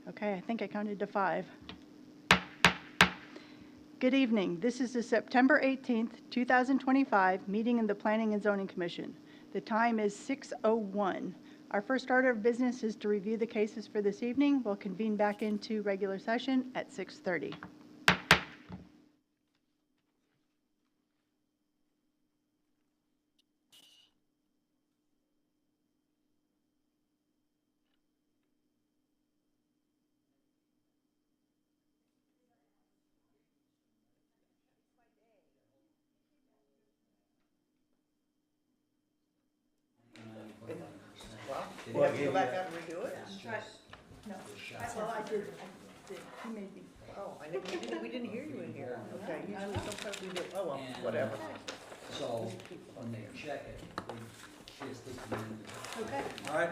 Okay, I think I counted to 5. Good evening. This is the September 18th, 2025 meeting in the Planning and Zoning Commission. The time is 6:01. Our first order of business is to review the cases for this evening. We'll convene back into regular session at 6:30. You have to go back out and redo it? No, well, I did. He made me. Oh, we didn't hear you in here. Okay, usually sometimes we do, oh, well, whatever. So when they check it, they just look at it. Okay. All right.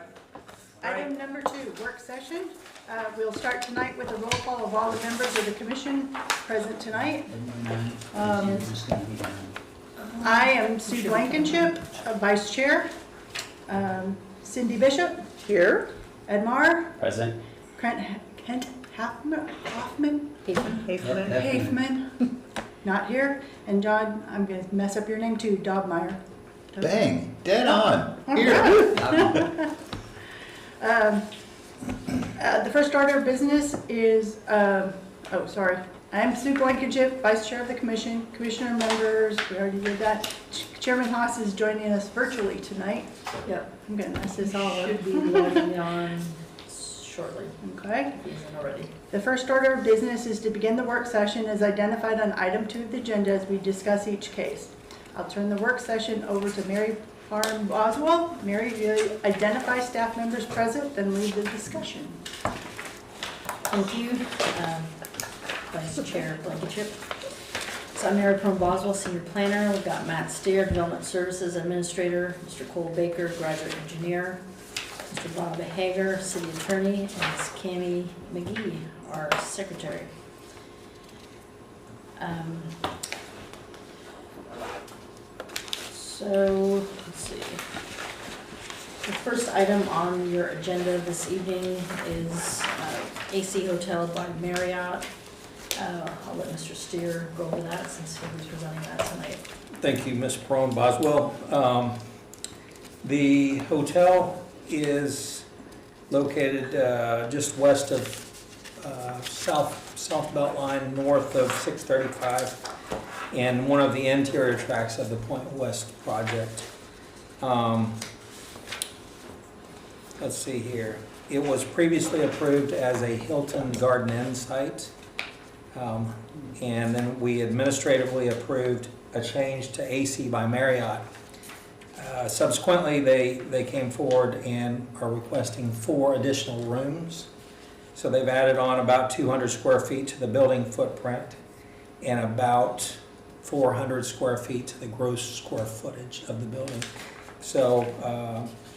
Item number 2, work session. We'll start tonight with a roll call of all the members of the commission present tonight. I am Sue Blankenship, Vice Chair. Cindy Bishop. Here? Ed Marr. Present. Kent Hoffman. Hafman. Not here. And John, I'm going to mess up your name too, Dobmeyer. Bang, dead on. Here. Here. The first order of business is, I'm Sue Blankenship, Vice Chair of the Commission. Commissioner members, we already did that. Chairman Haas is joining us virtually tonight. Yep. I'm going to mess this all up. Should be logging on shortly, Okay. if he isn't already. The first order of business is to begin the work session as identified on item 2 of the agenda as we discuss each case. I'll turn the work session over to Mary Farm Boswell. Mary, you identify staff members present, then lead the discussion. Thank you, Vice Chair Blankenship. So I'm Mary Farm Boswell, Senior Planner. We've got Matt Steer, Development Services Administrator, Mr. Cole Baker, Graduate Engineer, Mr. Bob Hager, City Attorney, and Ms. Cammie McGee, our Secretary. So, let's see. The first item on your agenda this evening is AC Hotel by Marriott. I'll let Mr. Steer go over that since he was presenting that tonight. Thank you, Ms. Perone Boswell. The hotel is located just west of South Beltline, north of 635, and one of the interior tracks of the Point West project. Let's see here. It was previously approved as a Hilton Garden Inn site. And then we administratively approved a change to AC by Marriott. Subsequently, they came forward and are requesting 4 additional rooms. So they've added on about 200 square feet to the building footprint and about 400 square feet to the gross square footage of the building. So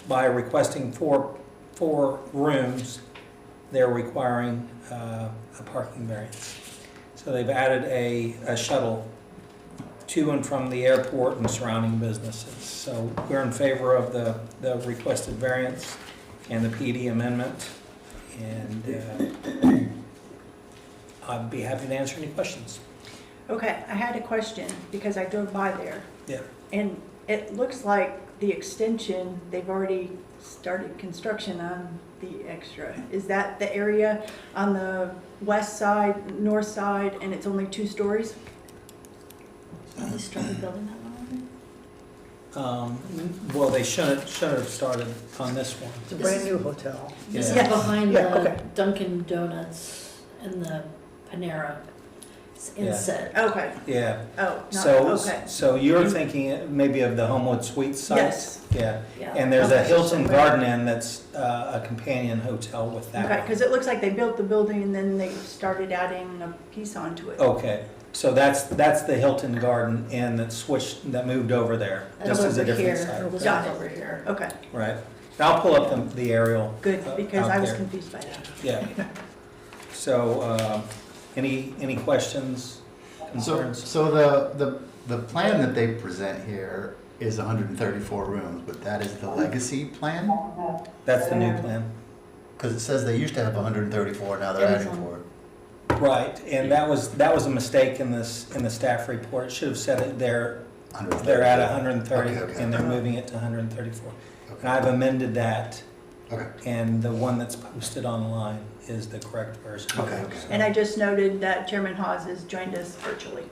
by requesting four rooms, they're requiring a parking variance. So they've added a shuttle to and from the airport and surrounding businesses. So we're in favor of the requested variance and the PD amendment. And I'd be happy to answer any questions. Okay, I had a question because I drove by there. Yeah. And it looks like the extension, they've already started construction on the extra. Is that the area on the west side, north side, and it's only 2 stories? They started building that one Well, they shouldn't have started on this one. It's a brand new hotel. This Yeah. is behind Yeah, the okay. Dunkin' Donuts and the Panera. It's inset. Okay. Yeah. Oh, So, okay. so you're thinking maybe of the Homewood Suites sites? Yes. Yeah. Yeah. And there's a Okay. Hilton Garden Inn that's a companion hotel with that Okay, one. because it looks like they built the building and then they started adding a piece onto it. Okay, so that's the Hilton Garden Inn that moved over there, That's just as a over different here. site. This Got one's it. over here. Okay, Right. I'll pull up the aerial. good, because out I was there. confused by that. Yeah. So, any questions, concerns? So the plan that they present here is 134 rooms, but that is the legacy plan? That's the new plan. Because it says they used to have 134, now they're That is adding on- 4. Right, and that was a mistake in the staff report. It should have said it there, 130. they're at 130, Okay. and they're moving it to 134. And I've amended that, Okay. and the one that's posted online is the correct version. Okay. And I just noted that Chairman Hawes has joined us virtually.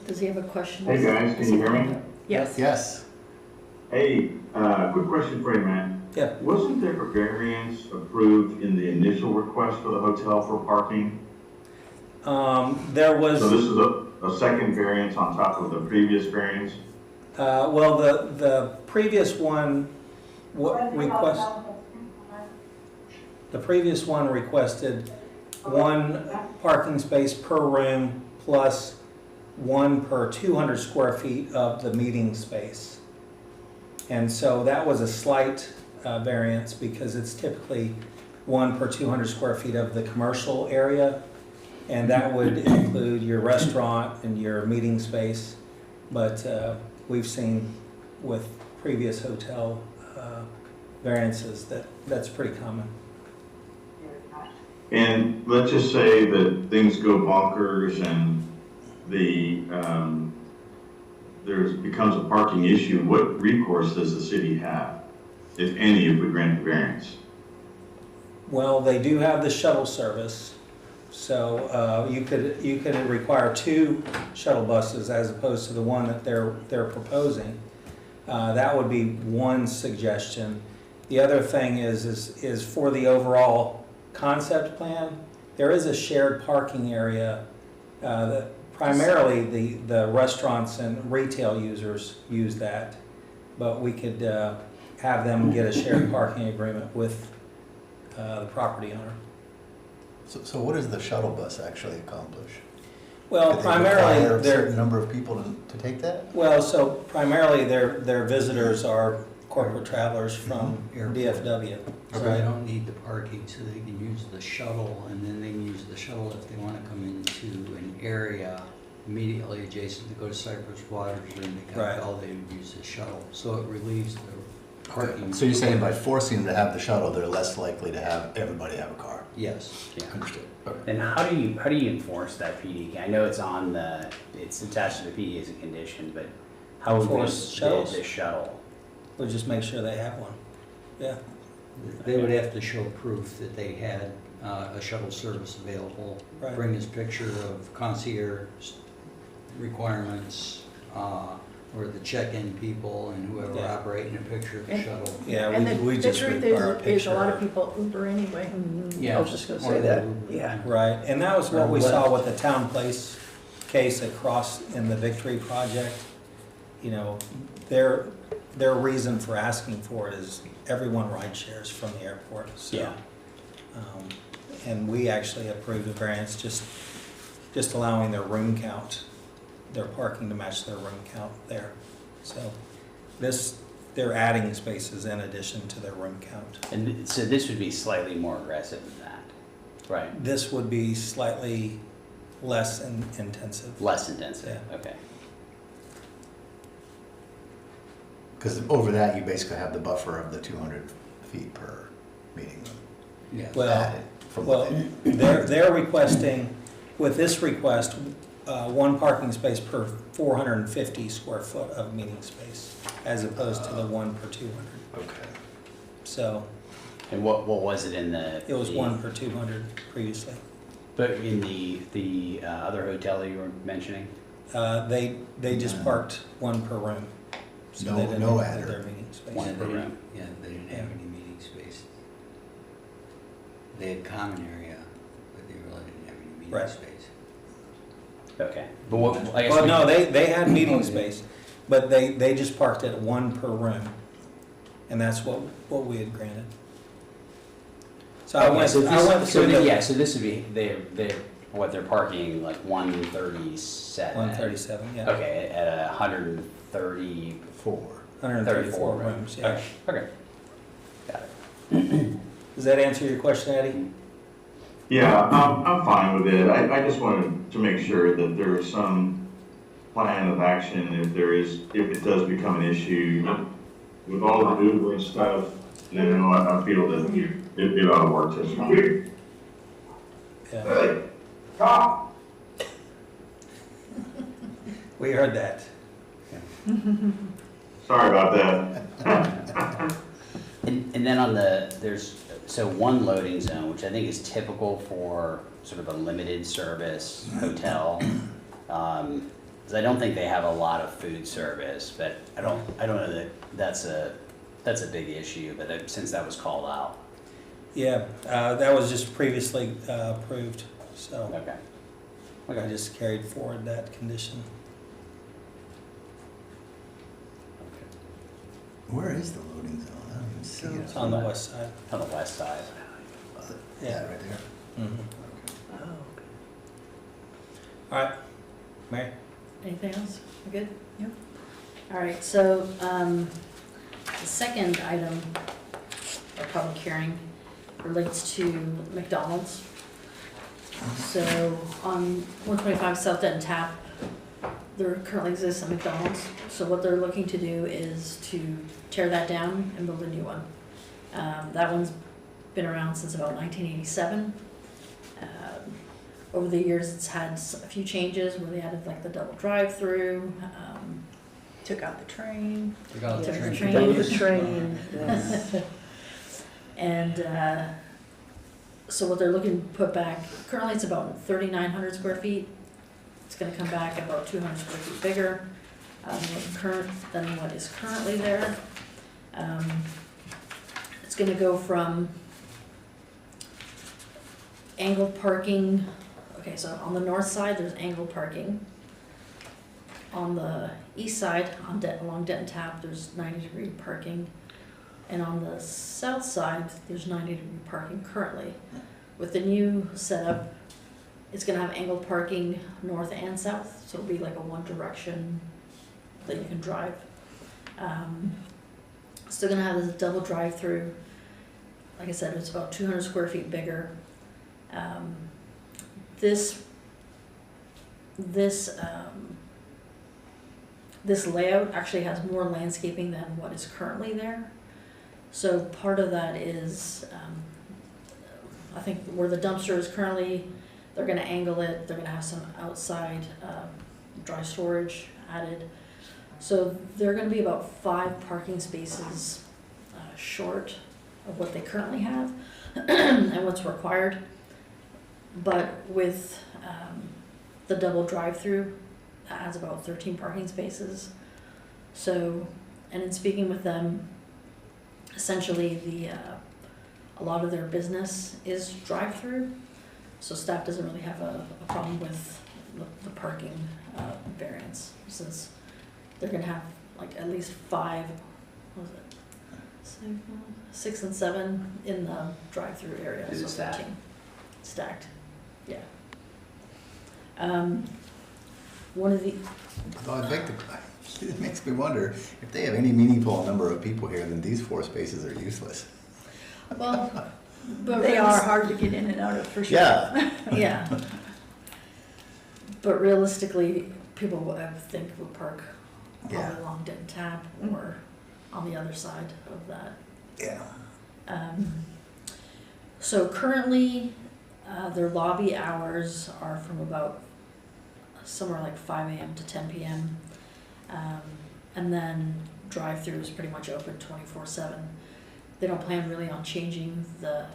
Does he have a question? Hey, guys, can you hear me? Yes. Yes. Hey, quick question for you, man. Yeah. Wasn't there a variance approved in the initial request for the hotel for parking? There was. So this is a second variance on top of the previous variance? Well, the previous one the previous one requested one parking space per room plus one per 200 square feet of the meeting space. And so that was a slight variance because it's typically one per 200 square feet of the commercial area. And that would include your restaurant and your meeting space. But we've seen with previous hotel variances that's pretty common. And let's just say that things go bonkers and there becomes a parking issue. What recourse does the city have, if any, if we grant the variance? Well, they do have the shuttle service, so you could require 2 shuttle buses as opposed to the one that they're proposing. That would be one suggestion. The other thing is for the overall concept plan, there is a shared parking area that primarily the restaurants and retail users use that, but we could have them get a shared parking agreement with the property owner. So what does the shuttle bus actually accomplish? Well, Do they primarily require a certain they're number of people to take that? so primarily their visitors are corporate travelers from DFW. So Right. they don't need the parking, so they can use the shuttle, and then they can use the shuttle if they want to come into an area immediately adjacent to go to Cypress Waters, then they Right. got all they would use the shuttle. So it relieves the parking. So you're saying by forcing them to have the shuttle, they're less likely to have everybody have a car? Yes. Understood. Okay. And how do you enforce that PD? I know it's attached to the PD as a condition, but how would we Enforce shuttles? the shuttle? We'll just make sure they have one. Yeah. They would have to show proof that they had a shuttle service available. Right. Bring us picture of concierge requirements, or the check-in people and whoever Yeah. operating a picture of the And- shuttle. Yeah, And we the just truth require a is a picture. lot of people Uber anyway. Yeah. I was just gonna Or say that, the- yeah. Right, and that was what Or we saw left. with the Town Place case across in the Victory Project. You know, their reason for asking for it is everyone ride shares from the airport, so. Yeah. And we actually approved the variance, just allowing their room count, their parking to match their room count there. So they're adding spaces in addition to their room count. And so this would be slightly more aggressive than that, right? This would be slightly less intensive. Less intensive, Yeah. okay. Because over that, you basically have the buffer of the 200 feet per meeting room Yeah. Well, added from what Well, they. they're requesting, with this request, one parking space per 450 square foot of meeting space, as opposed to the one per 200. Okay. So And what was it in the? it was one per 200 previously. But in the other hotel that you were mentioning? They just parked one per room. So No- they didn't no include adder. their meeting space. One Yeah, per they room. didn't- Yeah, they didn't have any meeting space. They had common area, but they really didn't have any Right. meeting space. Okay. But what, I guess. Well, we- no, they had meeting space, but they just parked at one per room. And that's what we had granted. So I Okay, went so through so this would be, they're parking like 137. 137, yeah. Okay, at 134 134 rooms, yeah. Okay, got it. Does that answer your question, Eddie? Yeah, I'm fine with it. I just wanted to make sure that there is some plan of action if it does become an issue. With all the Uber and stuff, I feel that it ought to work just fine. Yeah. Hey, cop! We heard that. Sorry about that. And then on there's, so one loading zone, which I think is typical for sort of a limited service hotel. 'Cause I don't think they have a lot of food service, but I don't know that that's a big issue, but since that was called out. Yeah, that was just previously approved, so Okay. I just carried forward that condition. Where is the loading zone? I don't even see It's it. on the west side. On the west side. Yeah, right there. Mhm. Oh, okay. All right, Mary? Anything else? We good? Yep. All right, so, the second item, or public hearing, relates to McDonald's. So, on 125 South Denton Tap, there currently exists a McDonald's. So what they're looking to do is to tear that down and build a new one. That one's been around since about 1987. Over the years, it's had a few changes where they added like the double drive-through. Took out the train. Took out the Took the train. train. Go the train, yes. And so what they're looking to put back, currently it's about 3,900 square feet. It's gonna come back about 200 square feet bigger than what is currently there. It's gonna go from angled parking, okay, so on the north side, there's angled parking. On the east side, along Denton Tap, there's 90-degree parking. And on the south side, there's 90-degree parking currently. With the new setup, it's gonna have angled parking north and south, so it'll be like a one direction that you can drive. Still gonna have this double drive-through. Like I said, it's about 200 square feet bigger. This layout actually has more landscaping than what is currently there. So part of that is, I think where the dumpster is currently, they're gonna angle it, they're gonna have some outside dry storage added. So they're gonna be about 5 parking spaces short of what they currently have and what's required. But with the double drive-through, that adds about 13 parking spaces. So, and in speaking with them, essentially a lot of their business is drive-through. So staff doesn't really have a problem with the parking variance, since they're gonna have like at least 5, what was it? 6 and 7 in the drive-through area, Is so it stacked? 13. Stacked, yeah. One of the, Although I'd like to, it makes me wonder, if they have any meaningful number of people here, then these 4 spaces are useless. well, but They are hard to get in and out of for sure. Yeah. Yeah. But realistically, people I think would park probably Yeah. along Denton Tap or on the other side of that. Yeah. So currently, their lobby hours are from about somewhere like 5 a.m. to 10 p.m. And then drive-through is pretty much open 24/7. They don't plan really on changing the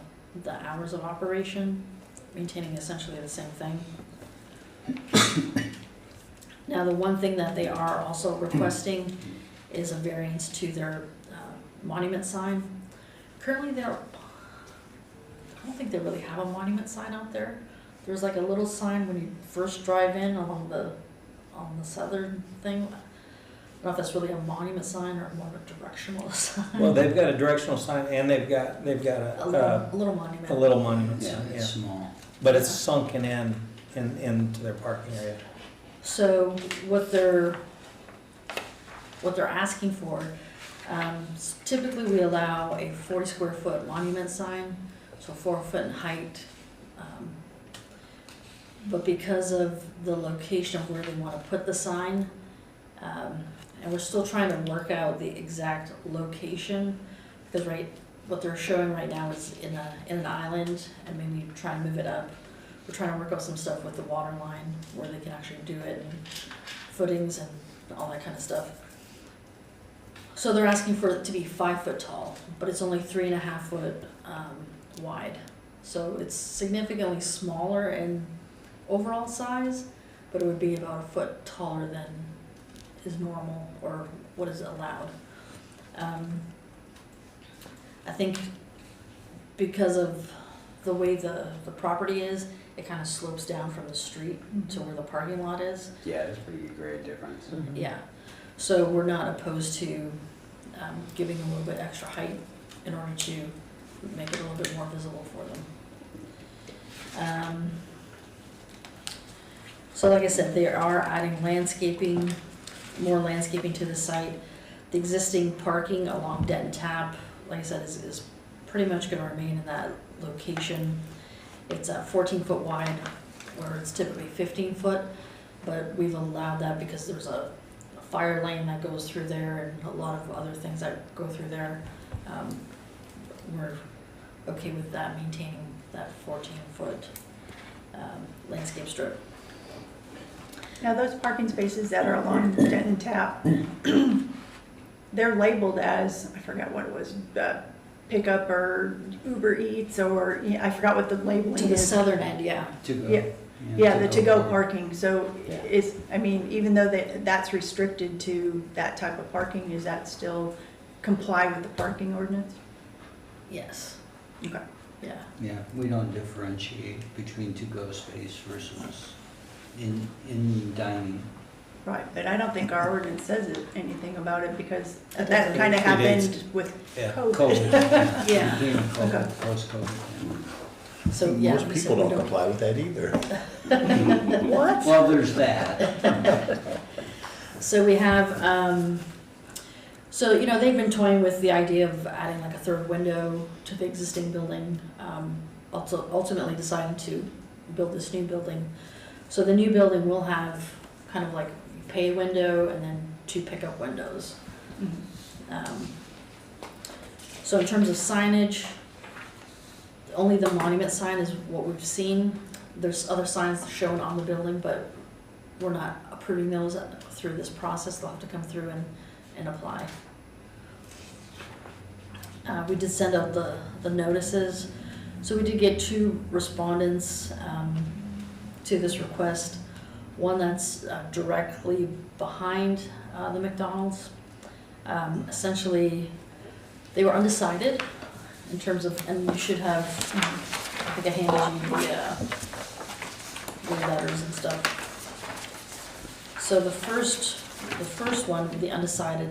hours of operation, maintaining essentially the same thing. Now, the one thing that they are also requesting is a variance to their monument sign. Currently, I don't think they really have a monument sign out there. There's like a little sign when you first drive in on the southern thing. I don't know if that's really a monument sign or more of a directional sign. Well, they've got a directional sign and they've got a little monument. a little monument Yeah, sign, yeah. it's small. But it's sunken into their parking area. So what they're asking for, typically we allow a 40 square foot monument sign, so 4 foot in height. But because of the location of where they want to put the sign, and we're still trying to work out the exact location, because what they're showing right now is in an island, and maybe try and move it up. We're trying to work out some stuff with the water line where they can actually do it, and footings and all that kind of stuff. So they're asking for it to be 5 foot tall, but it's only 3.5 foot wide. So it's significantly smaller in overall size, but it would be about a foot taller than is normal or what is allowed. I think because of the way the property is, it kind of slopes down from the street to where the parking lot is. Yeah, it's a pretty good grade difference. Yeah, so we're not opposed to giving a little bit extra height in order to make it a little bit more visible for them. So like I said, they are adding landscaping, more landscaping to the site. The existing parking along Denton Tap, like I said, is pretty much gonna remain in that location. It's 14 foot wide, where it's typically 15 foot, but we've allowed that because there's a fire lane that goes through there and a lot of other things that go through there. We're okay with that, maintaining that 14 foot landscape strip. Now, those parking spaces that are along Denton Tap, they're labeled as, I forgot what it was, pickup or Uber Eats, or, yeah, I forgot what the labeling is. To the southern end, yeah. To go. Yeah. Yeah, the to-go park. parking, so Yeah. is, I mean, even though that's restricted to that type of parking, does that still comply with the parking ordinance? Yes, Okay. yeah. Yeah, we don't differentiate between to-go space versus in dining. Right, but I don't think our ordinance says anything about it, because It that doesn't. kind of It happened is. with Yeah, COVID. Yeah. Between COVID, Okay. post-COVID. So, yeah. Most we people said we don't comply with that either. What? Well, there's that. So we have, so, you know, they've been toying with the idea of adding like a third window to the existing building, ultimately deciding to build this new building. So the new building will have kind of like pay window and then 2 pickup windows. So in terms of signage, only the monument sign is what we've seen. There's other signs shown on the building, but we're not approving those through this process. They'll have to come through and apply. We did send out the notices. So we did get 2 respondents to this request. One that's directly behind the McDonald's. Essentially, they were undecided in terms of, and you should have, I think I handed you the letters and stuff. So the first one, the undecided,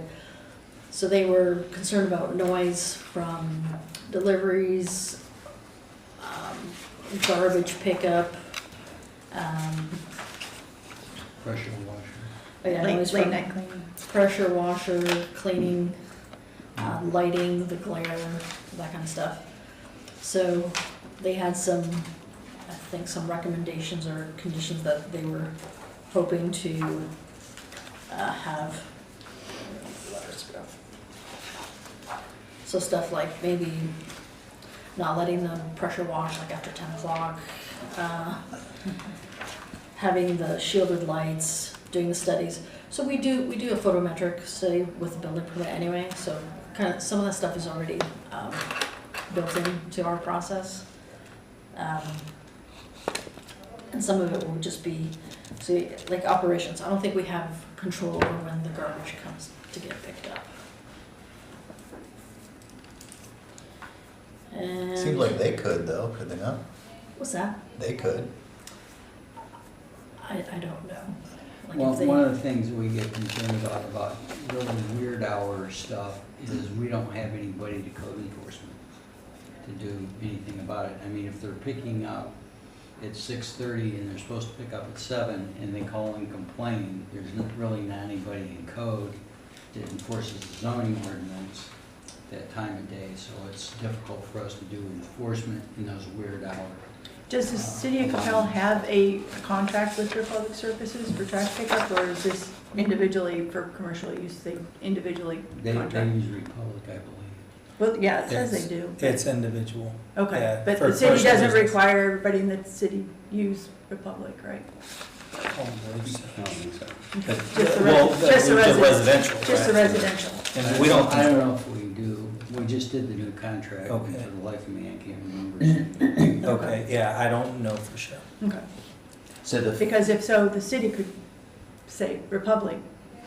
so they were concerned about noise from deliveries, garbage pickup, Pressure washer. yeah, noise Late from night cleaning. pressure washer, cleaning, lighting, the glare, that kind of stuff. So they had some, I think, some recommendations or conditions that they were hoping to have. Where did the letters go? So stuff like maybe not letting them pressure wash like after 10 o'clock, having the shielded lights, doing the studies. So we do a photometric study with the building permit anyway, so kind of some of that stuff is already built into our process. And some of it will just be, so like operations, I don't think we have control over when the garbage comes to get picked up. And Seems like they could though, could they not? what's that? They could. I don't know. Like Well, if they, one of the things we get concerned about really weird hour stuff is we don't have anybody to code enforcement to do anything about it. I mean, if they're picking up at 6:30 and they're supposed to pick up at 7 and they call and complain, there's really not anybody in code that enforces the zoning ordinance that time of day, so it's difficult for us to do enforcement in those weird hours. Does the city of Coppell have a contract with their public services for trash pickup, or is this individually for commercial use, they individually They contract? use Republic, I believe. Well, yeah, it says It's- they do. It's individual. Okay, yeah, but for the city personal doesn't business. require everybody in the city use Republic, right? I don't believe so. I don't think so. But- Just the well, just the residential, Just the right? residential. And we don't, I don't know if we do, we just did the new contract, and Okay. for the life of me, I can't remember. okay, yeah, I don't know for sure. Okay. So the, Because if so, the city could say, Republic,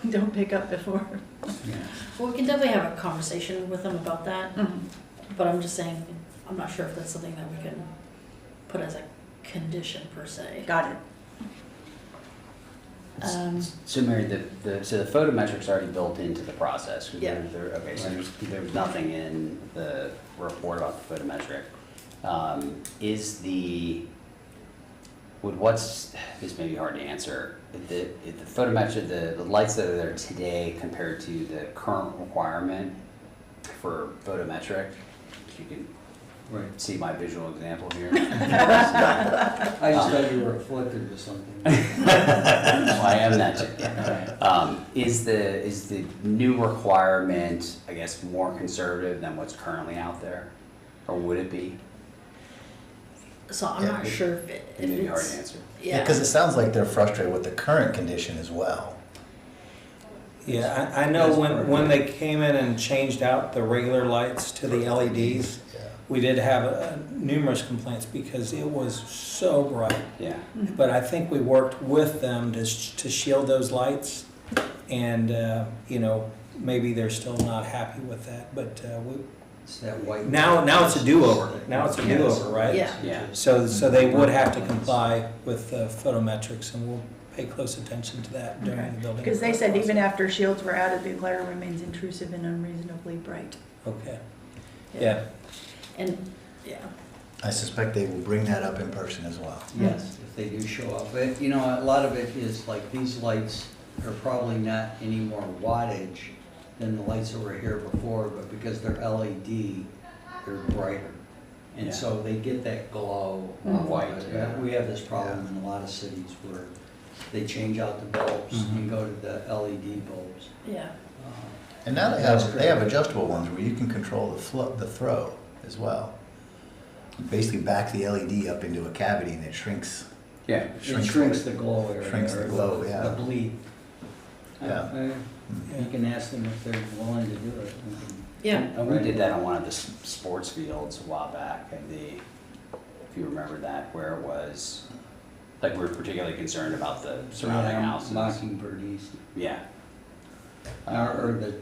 don't pick up before. Yeah. Well, we can definitely have a conversation with them about that, Mhm. but I'm just saying, I'm not sure if that's something that we can put as a condition per se. Got it. so Mary, so the photometric's already built into the process? Yeah. Okay, so there's nothing in the report about the photometric. This may be hard to answer, if the photometric, the lights that are there today compared to the current requirement for photometric, if you can Right. see my visual example here. I just thought you were afflicted with something. Well, I am that too. Is the new requirement, I guess, more conservative than what's currently out there? Or would it be? So I'm Yeah, not it- sure if It may be hard to it's, answer. yeah. Because it sounds like they're frustrated with the current condition as well. Yeah, I know when they came in and changed out the regular lights to the LEDs, Yeah. we did have numerous complaints because it was so bright. Yeah. But I think we worked with them to shield those lights, and, maybe they're still not happy with that, but It's that white. now it's a do-over. Now it's a do-over, right? Yeah. Yeah. So they would have to comply with photometrics, and we'll pay close attention to that during the building. Because they said even process. after shields were added, the glare remains intrusive and unreasonably bright. Okay, yeah. And, yeah, I suspect they will bring that up in person as well. Yes, if they do show up. But, a lot of it is like these lights are probably not any more wattage than the lights that were here before, but because they're LED, they're brighter. And Yeah. so they get that glow. White, yeah. We have this problem in a lot of cities where they change out the bulbs and go to the LED bulbs. yeah. And now they have adjustable ones where you can control the throw as well. You basically back the LED up into a cavity and it shrinks. Yeah. It shrinks the glow area. Shrinks the or glow, yeah. The bleed. Yeah. You can ask them if they're willing to do it. Yeah, And we did that on one of the sports fields a while back, if you remember that, where it was, like, we were particularly concerned about the surrounding houses. Mockingbird East, Yeah. or the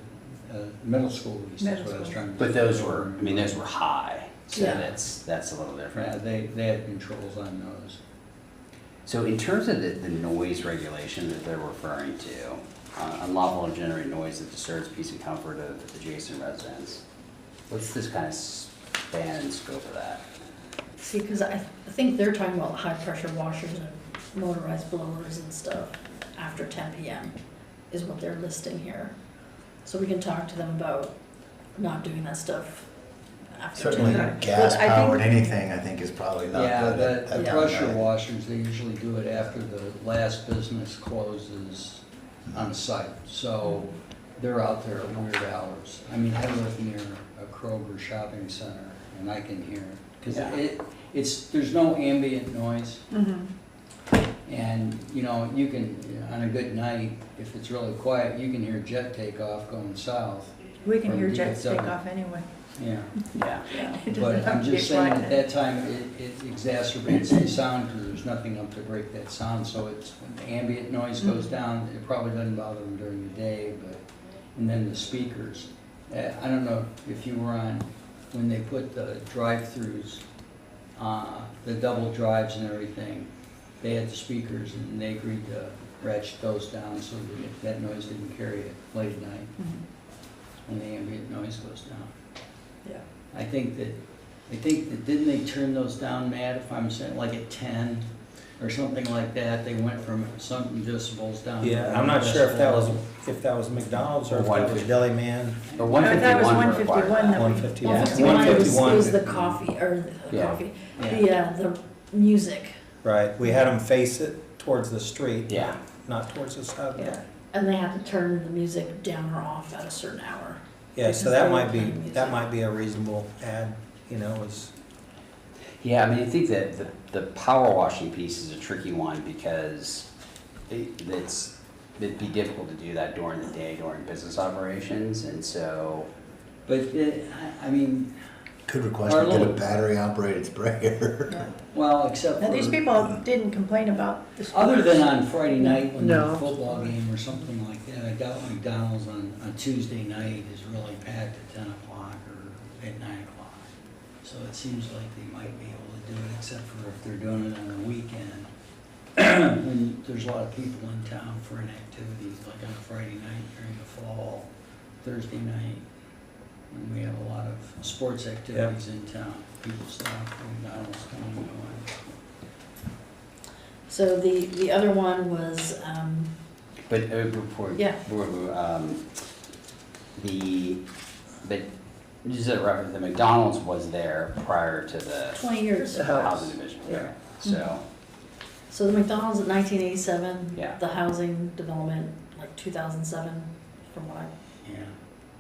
middle school East, Middle that's what I was school. trying to. But those were high, so Yeah. that's a little different. Yeah, they had controls on those. So in terms of the noise regulation that they're referring to, unlawful and generated noise that disturbs peace and comfort of adjacent residents, what's this kind of span and scope of that? see, because I think they're talking about high-pressure washers and motorized blowers and stuff after 10 PM is what they're listing here. So we can talk to them about not doing that stuff after 10 Certainly PM. gas-powered anything, I think, is probably not Yeah, good at the that pressure time. washers, they usually do it after the last business closes on site. So they're out there at weird hours. I mean, I live near a Kroger shopping center and I can hear it. Because Yeah. there's no ambient noise. Mhm. And, you can, on a good night, if it's really quiet, you can hear jet takeoff going south. We can From hear jets DFW. take off anyway. Yeah. Yeah. Yeah. It doesn't But have I'm to be just saying, quiet. at that time, it exacerbates the sound, because there's nothing up to break that sound, so it's, when the ambient noise goes down, it probably doesn't bother them during the day, and then the speakers. I don't know if you were on, when they put the drive-throughs, the double drives and everything, they had the speakers, and they agreed to ratchet those down so that noise didn't carry it late at night, Mhm. when the ambient noise goes down. Yeah. I think that, didn't they turn those down, Matt, if I'm saying, like at 10 or something like that? They went from something decibels down to. Yeah, I'm not sure if that was decibel. McDonald's or if that was Deli Man. Or No, that was 151 required 151 that. that we. 151. 151 was 151. the coffee, or the Yeah. coffee, Yeah. the music. Right, we had them face it towards the street. Yeah. Not towards the side of the Yeah. building. And they had to turn the music down or off at a certain hour. Yeah, so that might be a reasonable add, you know, is, Yeah, I mean, I think that the power washing piece is a tricky one because it'd be difficult to do that during the day, during business operations, and so, But, I mean, Could request Our to get a little- battery-operated sprayer. Yeah. well, except Now, these for, people didn't complain about the other than scooters. on Friday night when No. there's a football game or something like that, I doubt McDonald's on Tuesday night is really packed at 10 o'clock or at 9 o'clock. So it seems like they might be able to do it, except for if they're doing it on a weekend. When there's a lot of people in town for an activity, like on a Friday night during the fall, Thursday night. And we have a lot of sports activities in town. People stop, McDonald's coming and going. So the other one was, but before, Yeah. but just a reference, the McDonald's was there prior to the 20 years. The house. housing division, Yeah. right? So, So the McDonald's at 1987. Yeah. The housing development, like 2007, from what I, Yeah,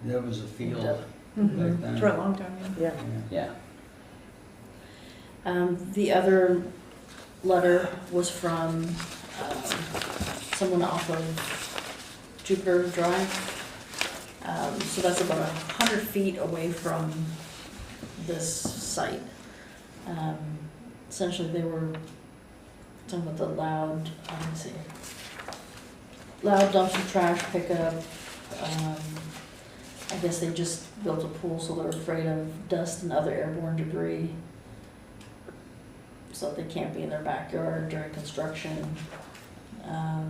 there was a field Mhm. back then. For a long time, yeah. Yeah. yeah. The other letter was from someone off of Jupiter Drive. So that's about 100 feet away from this site. Essentially, they were talking about the loud, let me see, loud dumpster trash pickup. I guess they just built a pool, so they're afraid of dust and other airborne debris. So they can't be in their backyard during construction. Well,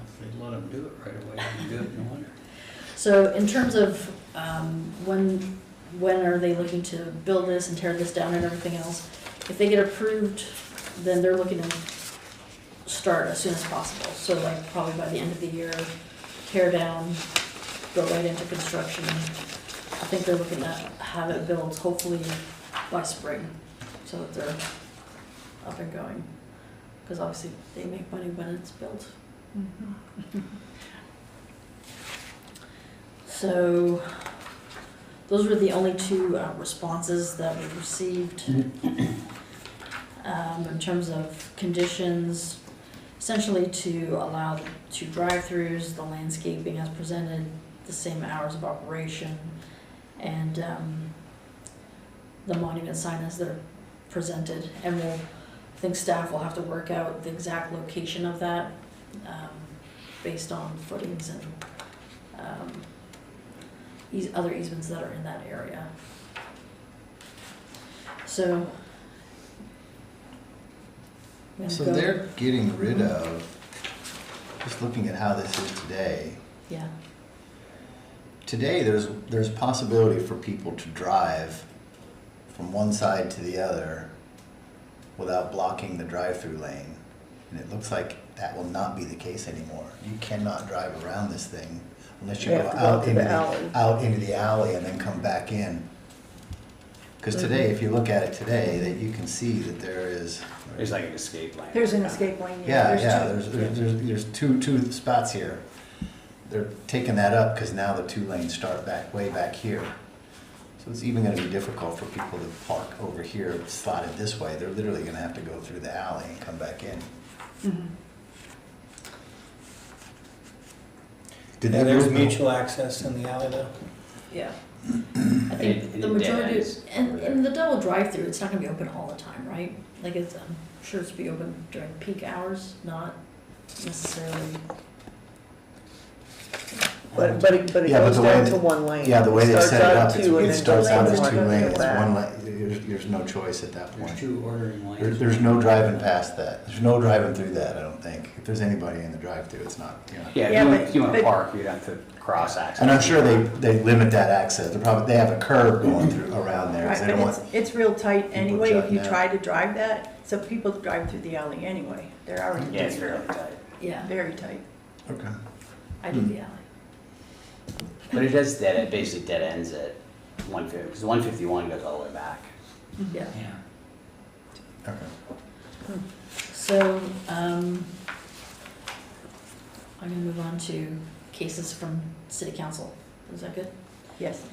if they'd let them do it right away, they'd do it in the winter. So in terms of when are they looking to build this and tear this down and everything else, if they get approved, then they're looking to start as soon as possible. So like probably by the end of the year, tear down, go right into construction. I think they're looking to have it built hopefully by spring, so that they're up and going. Because obviously they make money when it's built. So those were the only two responses that we received. In terms of conditions, essentially to allow two drive-throughs, the landscaping as presented, the same hours of operation, and the monument sign as they're presented. And I think staff will have to work out the exact location of that based on footings and other easements that are in that area. So. I'm gonna So go- they're getting rid of, just looking at how this is today, Yeah, today there's possibility for people to drive from one side to the other without blocking the drive-through lane. And it looks like that will not be the case anymore. You cannot drive around this thing unless you You go have to go out to into the alley. out into the alley and then come back in. Because today, if you look at it today, that you can see that there is. There's like an escape lane. There's an escape lane. Yeah, There's two. there's two spots here. They're taking that up because now the two lanes start way back here. So it's even gonna be difficult for people to park over here slotted this way. They're literally gonna have to go through the alley and come back in. Did and they there's move- mutual access in the alley though. yeah. I And think it the dead majority, ends and over there. in the double drive-through, it's not gonna be open all the time, right? Like it's, I'm sure it's be open during peak hours, not necessarily. But it Yeah, but goes the way down that- to one lane. Yeah, the way they Starts set it out up, two and it then starts out goes as one two and lanes, then it's back. one lane, there's no choice at that There's point. two ordering lanes. There's no driving past that. There's no driving through that, I don't think. If there's anybody in the drive-through, it's not, you know. Yeah, Yeah, if you want to but- park, you'd have to cross access. And I'm sure they limit that access. They have a curb going through around there, Right, because they don't but want, it's real tight anyway if you jutting out. try to drive that, so people drive through the alley anyway. They're already Yeah, it's doing fairly it. tight. Yeah, Very tight. okay. I do the alley. But it basically dead ends at 150, because 151 goes all the way back. Yeah. Yeah. Okay. So, I'm gonna move on to cases from city council. Is that good? Yes.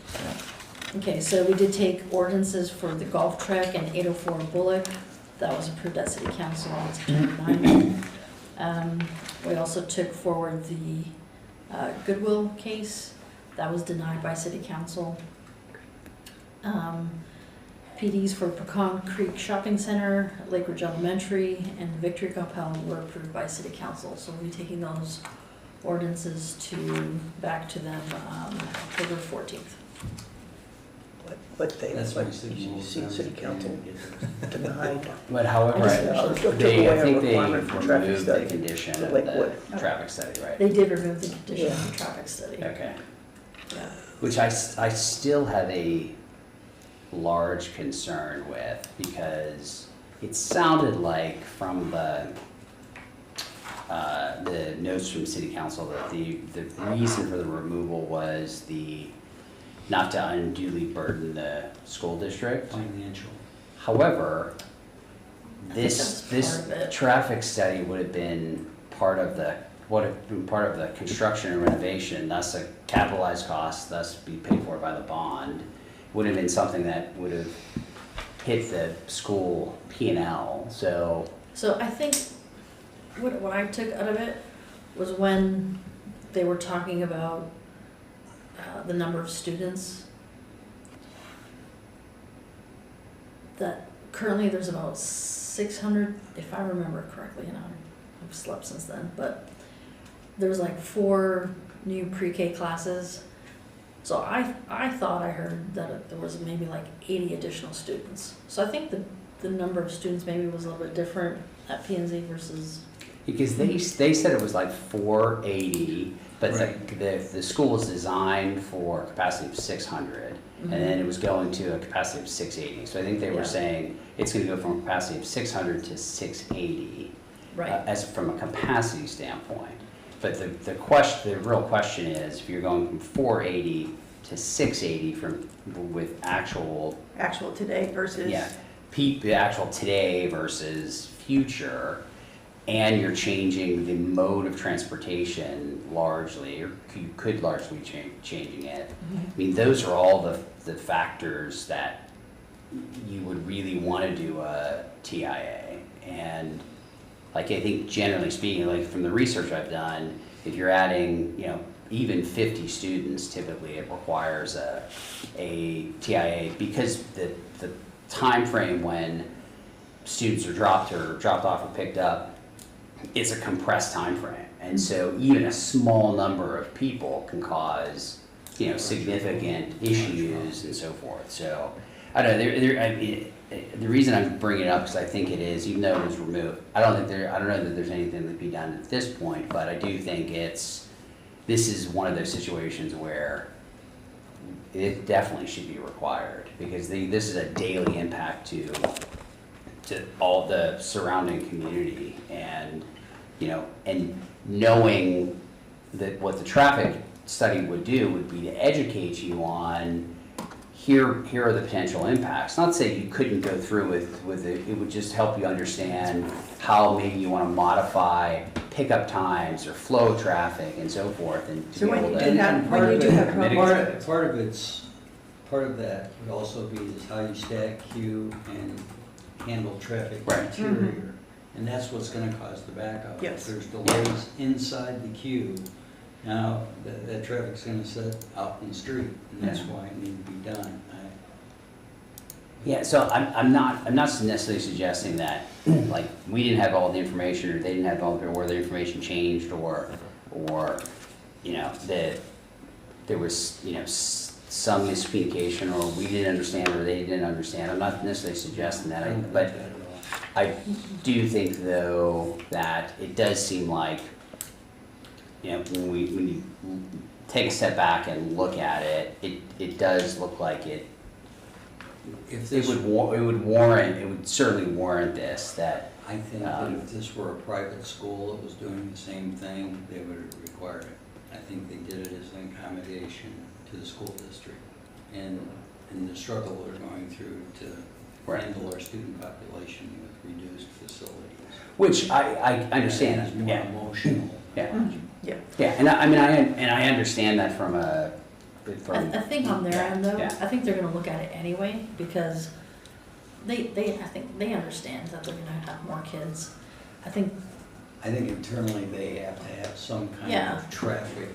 Okay, so we did take ordinances for the golf track and 804 Bullock. That was approved at City Council on September 9th. We also took forward the Goodwill case. That was denied by City Council. PDs for Pecan Creek Shopping Center, Lake Ridge Elementary, and Victory Coppell were approved by City Council. So we'll be taking those ordinances back to them October 14th. But they, That's but why you see city council denied. But however, Took they, I away a think they requirement for traffic removed the study condition to of Lakewood. the traffic study, right? They did remove the condition of the traffic study. Okay. Yeah. Which I still have a large concern with, because it sounded like from the notes from city council that the reason for the removal was not to unduly burden the school district. Financial. However, I think this that's part of it. traffic study would have been part of the construction and renovation, thus a capitalized cost, thus be paid for by the bond. Would have been something that would have hit the school P&L. So I think what I took out of it was when they were talking about the number of students, that currently there's about 600, if I remember correctly, and I've slept since then, but there was like 4 new pre-K classes. So I thought I heard that there was maybe like 80 additional students. So I think the number of students maybe was a little bit different at P&Z versus. because they said it was like 480, but the school was designed for a capacity of 600, and then it was going to a capacity of 680. So I think they were Yeah. saying it's going to go from a capacity of 600 to 680, Right. as from a capacity standpoint. But the real question is, if you're going from 480 to 680 with actual Today versus. yeah, the actual today versus future, and you're changing the mode of transportation largely, or you could largely changing it. I mean, those are all the factors that you would really want to do a TIA. And like, I think generally speaking, like from the research I've done, if you're adding, even 50 students, typically it requires a TIA, because the time frame when students are dropped off or picked up, it's a compressed time frame. And so even a small number of people can cause, significant issues and so forth. So I don't know, the reason I'm bringing it up is I think it is, even though it was removed, I don't know that there's anything that can be done at this point, but I do think this is one of those situations where it definitely should be required, because this is a daily impact to all the surrounding community, and and knowing that what the traffic study would do would be to educate you on here are the potential impacts. Not to say you couldn't go through with it, it would just help you understand how maybe you want to modify pickup times or flow of traffic and so forth, and to So be when able you to. do have- And when you do have part of that would also be is how you stack queue and handle traffic Right. interior. And that's what's gonna cause the backup. Yes. If there's delays inside the queue, now that traffic's gonna sit out in the street, and that's why it needs to be done. Yeah, so I'm not necessarily suggesting that, like, we didn't have all the information, or they didn't have all, or the information changed, or that there was, some miscommunication, or we didn't understand, or they didn't understand. I'm not necessarily suggesting that, but I do think, though, that it does seem like, when you take a step back and look at it, it does look like it would certainly warrant this, that. I think that if this were a private school that was doing the same thing, they would have required it. I think they did it as an accommodation to the school district and the struggle they're going through to handle our student population with reduced facilities. Which I understand, It's more yeah. emotional. Yeah. Yeah. Yeah, and I understand that from a I think on their end though, Yeah. I think they're gonna look at it anyway, because I think they understand that they're gonna have more kids. I think, I think internally they have to have some kind Yeah. of traffic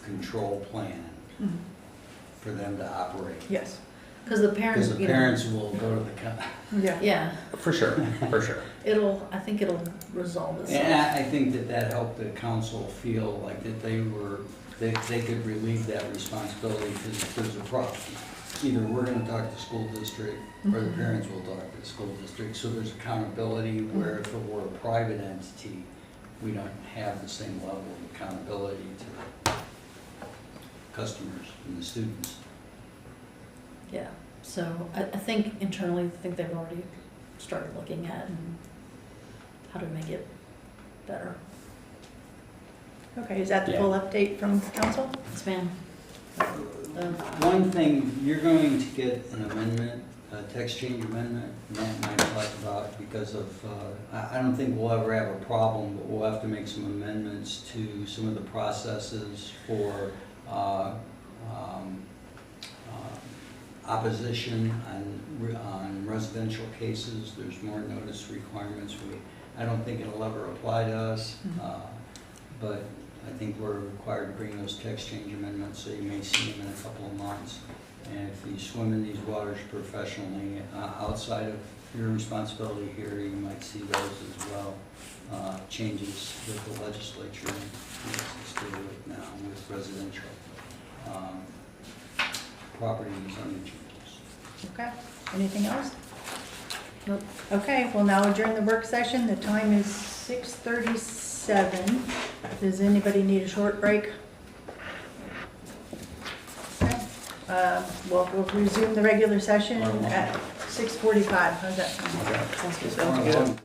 control plan Mhm. for them to operate. Yes. cause the parents, Because the you know, parents will go to the, Yeah. yeah, For sure, for sure. I think it'll resolve itself. and I think that helped the council feel like that they could relieve that responsibility, because if there's a problem, either we're gonna talk to the school district, or the parents will talk to the school district, so there's accountability, where if it were a private entity, we don't have the same level of accountability to the customers and the students. Yeah, so I think internally, I think they've already started looking at how to make it better. Okay, is that the Yeah. full update from council? Yes, ma'am. One thing, you're going to get an amendment, a text change amendment, Matt and I talked about, because of, I don't think we'll ever have a problem, but we'll have to make some amendments to some of the processes for opposition on residential cases. There's more notice requirements. I don't think it'll ever apply to us, but I think we're required to bring those text change amendments, so you may see them in a couple of months. And if you swim in these waters professionally, outside of your responsibility here, you might see those as well. Changes that the legislature makes us deal with now with residential property and zoning changes. Okay, anything else? Nope. Okay, we'll now adjourn the work session. The time is 6:37. Does anybody need a short break? Okay, we'll resume the regular session at 6:45. How's that sound? Sounds good. Sounds good.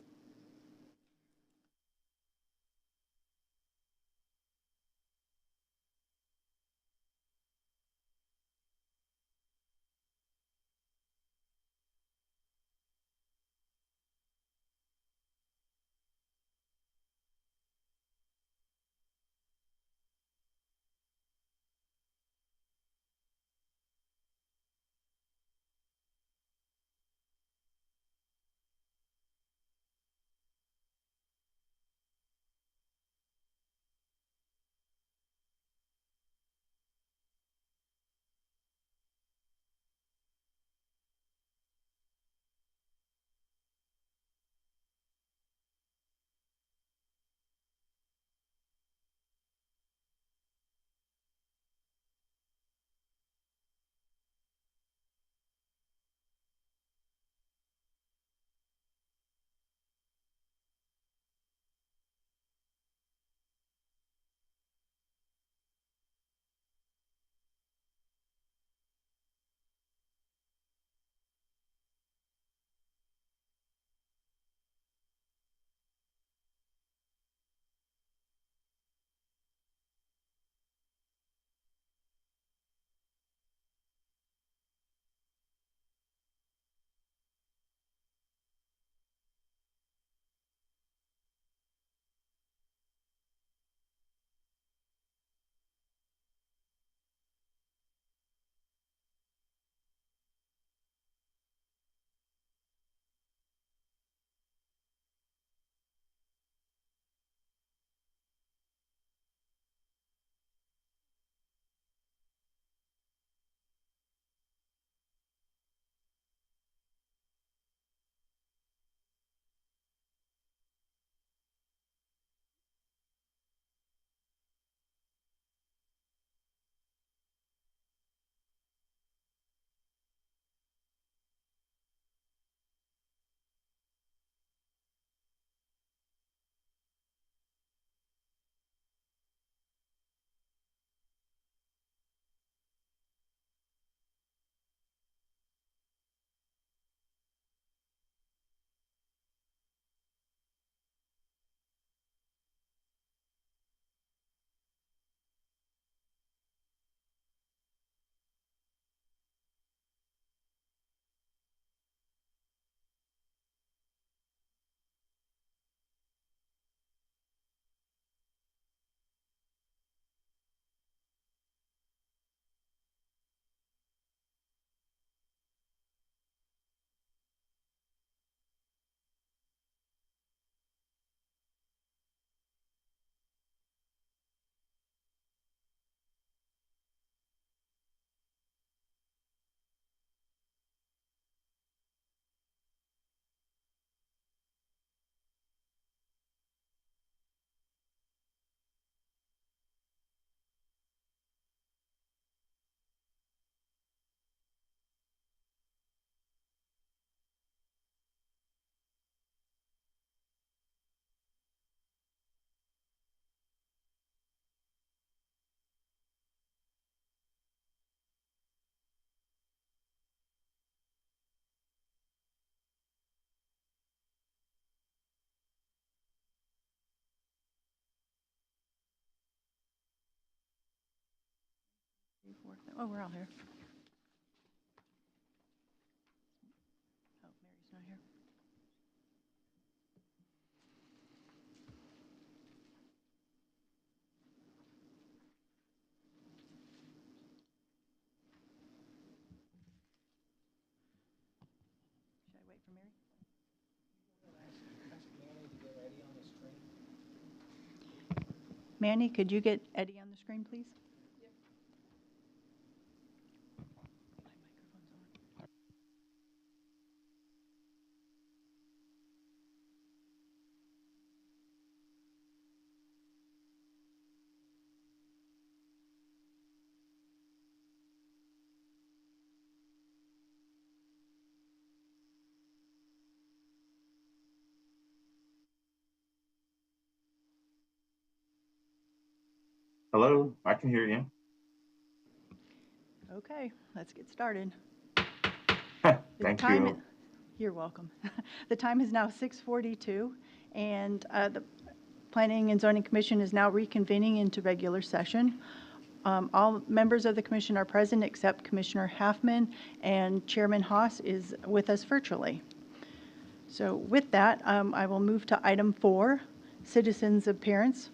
Oh, we're all here. Oh, Mary's not here. Should I wait for Mary? Manny, could you get Eddie on the screen, please? My microphone's on. Hello, I can hear you. Okay, let's get started. The Thank time you. You're welcome. The time is now 6:42, and the Planning and Zoning Commission is now reconvening into regular session. All members of the commission are present except Commissioner Halfman, and Chairman Haas is with us virtually. So with that, I will move to item 4, citizens' appearance.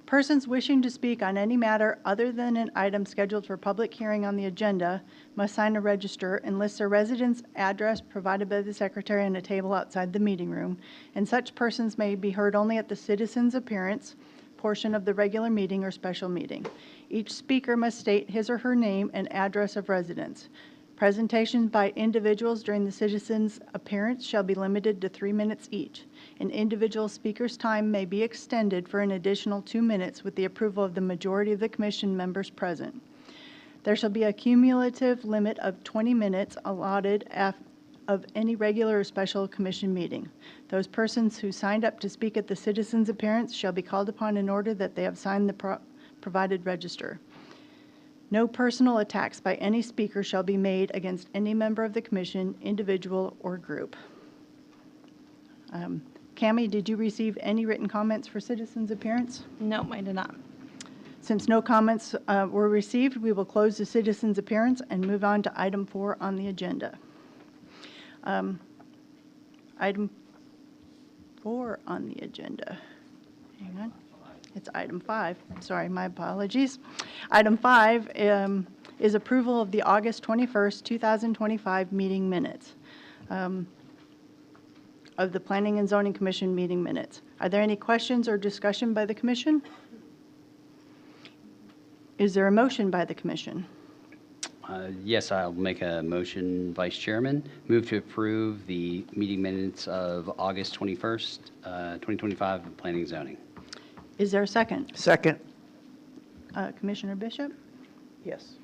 Persons wishing to speak on any matter other than an item scheduled for public hearing on the agenda must sign a register and list their residence address provided by the secretary on a table outside the meeting room, and such persons may be heard only at the citizens' appearance portion of the regular meeting or special meeting. Each speaker must state his or her name and address of residence. Presentations by individuals during the citizens' appearance shall be limited to 3 minutes each. An individual speaker's time may be extended for an additional 2 minutes with the approval of the majority of the commission members present. There shall be a cumulative limit of 20 minutes allotted of any regular or special commission meeting. Those persons who signed up to speak at the citizens' appearance shall be called upon in order that they have signed the provided register. No personal attacks by any speaker shall be made against any member of the commission, individual, or group. Cammie, did you receive any written comments for citizens' appearance? No, I did not. Since no comments were received, we will close the citizens' appearance and move on to item 4 on the agenda. Item 4 on the agenda. Hang on. It's item 5. Sorry, my apologies. Item 5 is approval of the August 21st, 2025 meeting minutes, of the Planning and Zoning Commission meeting minutes. Are there any questions or discussion by the commission? Is there a motion by the commission? Yes, I'll make a motion, Vice Chairman. Move to approve the meeting minutes of August 21st, 2025 of Planning and Zoning. Is there a second? Second. Commissioner Bishop? Yes.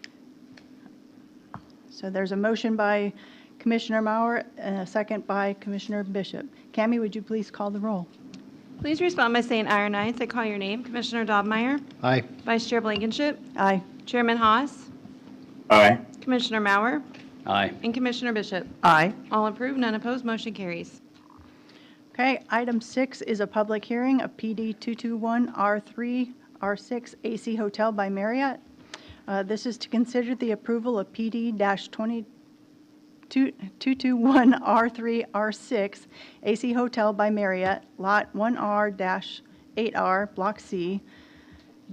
So there's a motion by Commissioner Mauer and a second by Commissioner Bishop. Cammie, would you please call the roll? Please respond by saying aye or nay as I call your name. Commissioner Dobmeyer, Aye. Vice Chair Blankenship, Aye. Chairman Haas, Aye. Commissioner Mauer, Aye. and Commissioner Bishop. Aye. All approved, none opposed, motion carries. Okay, item 6 is a public hearing of PD 221R3R6 AC Hotel by Marriott. This is to consider the approval of PD-221R3R6 AC Hotel by Marriott, Lot 1R-8R, Block C,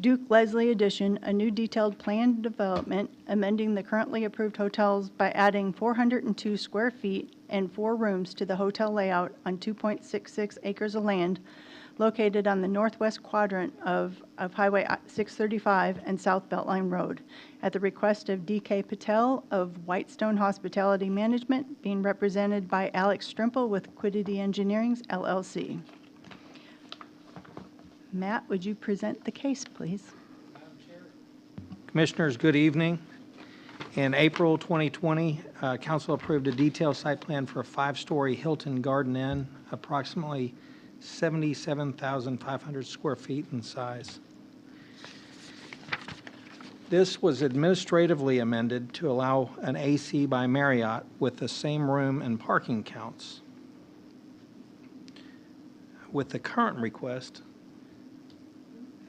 Duke Leslie Edition, a new detailed plan development, amending the currently approved hotels by adding 402 square feet and 4 rooms to the hotel layout on 2.66 acres of land located on the northwest quadrant of Highway 635 and South Beltline Road, at the request of D.K. Patel of Whitestone Hospitality Management, being represented by Alex Strimple with Quiddity Engineering, LLC. Matt, would you present the case, please? Commissioners, good evening. In April 2020, council approved a detailed site plan for a 5-story Hilton Garden Inn, approximately 77,500 square feet in size. This was administratively amended to allow an AC by Marriott with the same room and parking counts. With the current request,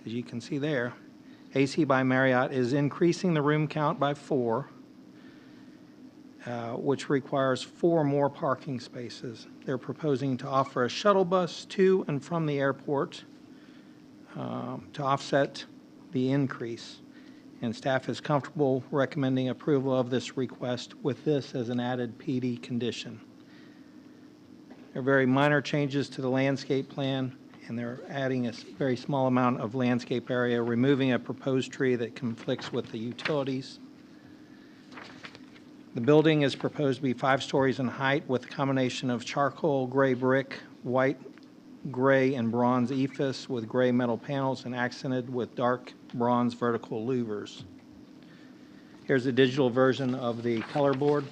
as you can see there, AC by Marriott is increasing the room count by 4, which requires 4 more parking spaces. They're proposing to offer a shuttle bus to and from the airport to offset the increase. And staff is comfortable recommending approval of this request with this as an added PD condition. There are very minor changes to the landscape plan, and they're adding a very small amount of landscape area, removing a proposed tree that conflicts with the utilities. The building is proposed to be 5 stories in height with a combination of charcoal gray brick, white, gray, and bronze ephes with gray metal panels and accented with dark bronze vertical louvers. Here's a digital version of the color board.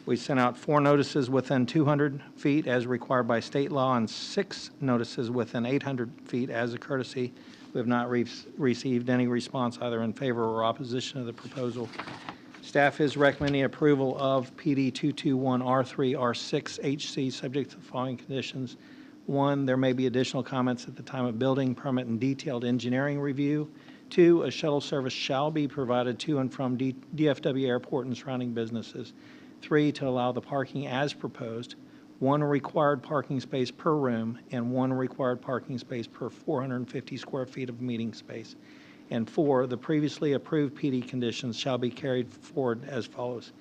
We sent out 4 notices within 200 feet as required by state law and 6 notices within 800 feet as a courtesy. We have not received any response either in favor or opposition of the proposal. Staff is recommending approval of PD 221R3 R6 HC subject to the following conditions. 1, there may be additional comments at the time of building permit and detailed engineering review. 2, a shuttle service shall be provided to and from DFW Airport and surrounding businesses. 3, to allow the parking as proposed, 1 required parking space per room and 1 required parking space per 450 square feet of meeting space. And 4, the previously approved PD conditions shall be carried forward as follows.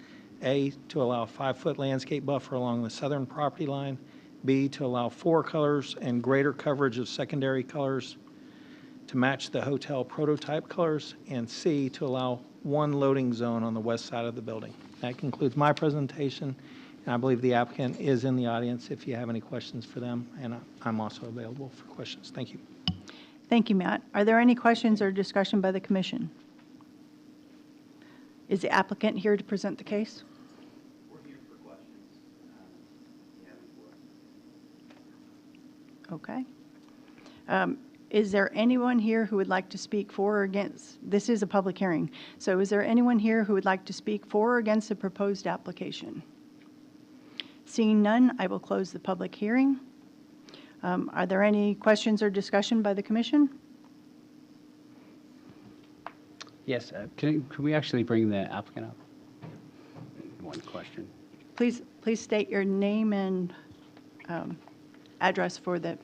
A, to allow a 5-foot landscape buffer along the southern property line. B, to allow 4 colors and greater coverage of secondary colors to match the hotel prototype colors. And C, to allow 1 loading zone on the west side of the building. That concludes my presentation, and I believe the applicant is in the audience if you have any questions for them, and I'm also available for questions. Thank you. Thank you, Matt. Are there any questions or discussion by the commission? Is the applicant here to present the case? We're here for questions. Okay. Is there anyone here who would like to speak for or against? This is a public hearing. So is there anyone here who would like to speak for or against the proposed application? Seeing none, I will close the public hearing. Are there any questions or discussion by the commission? Yes, can we actually bring the applicant up? One question. Please state your name and address for the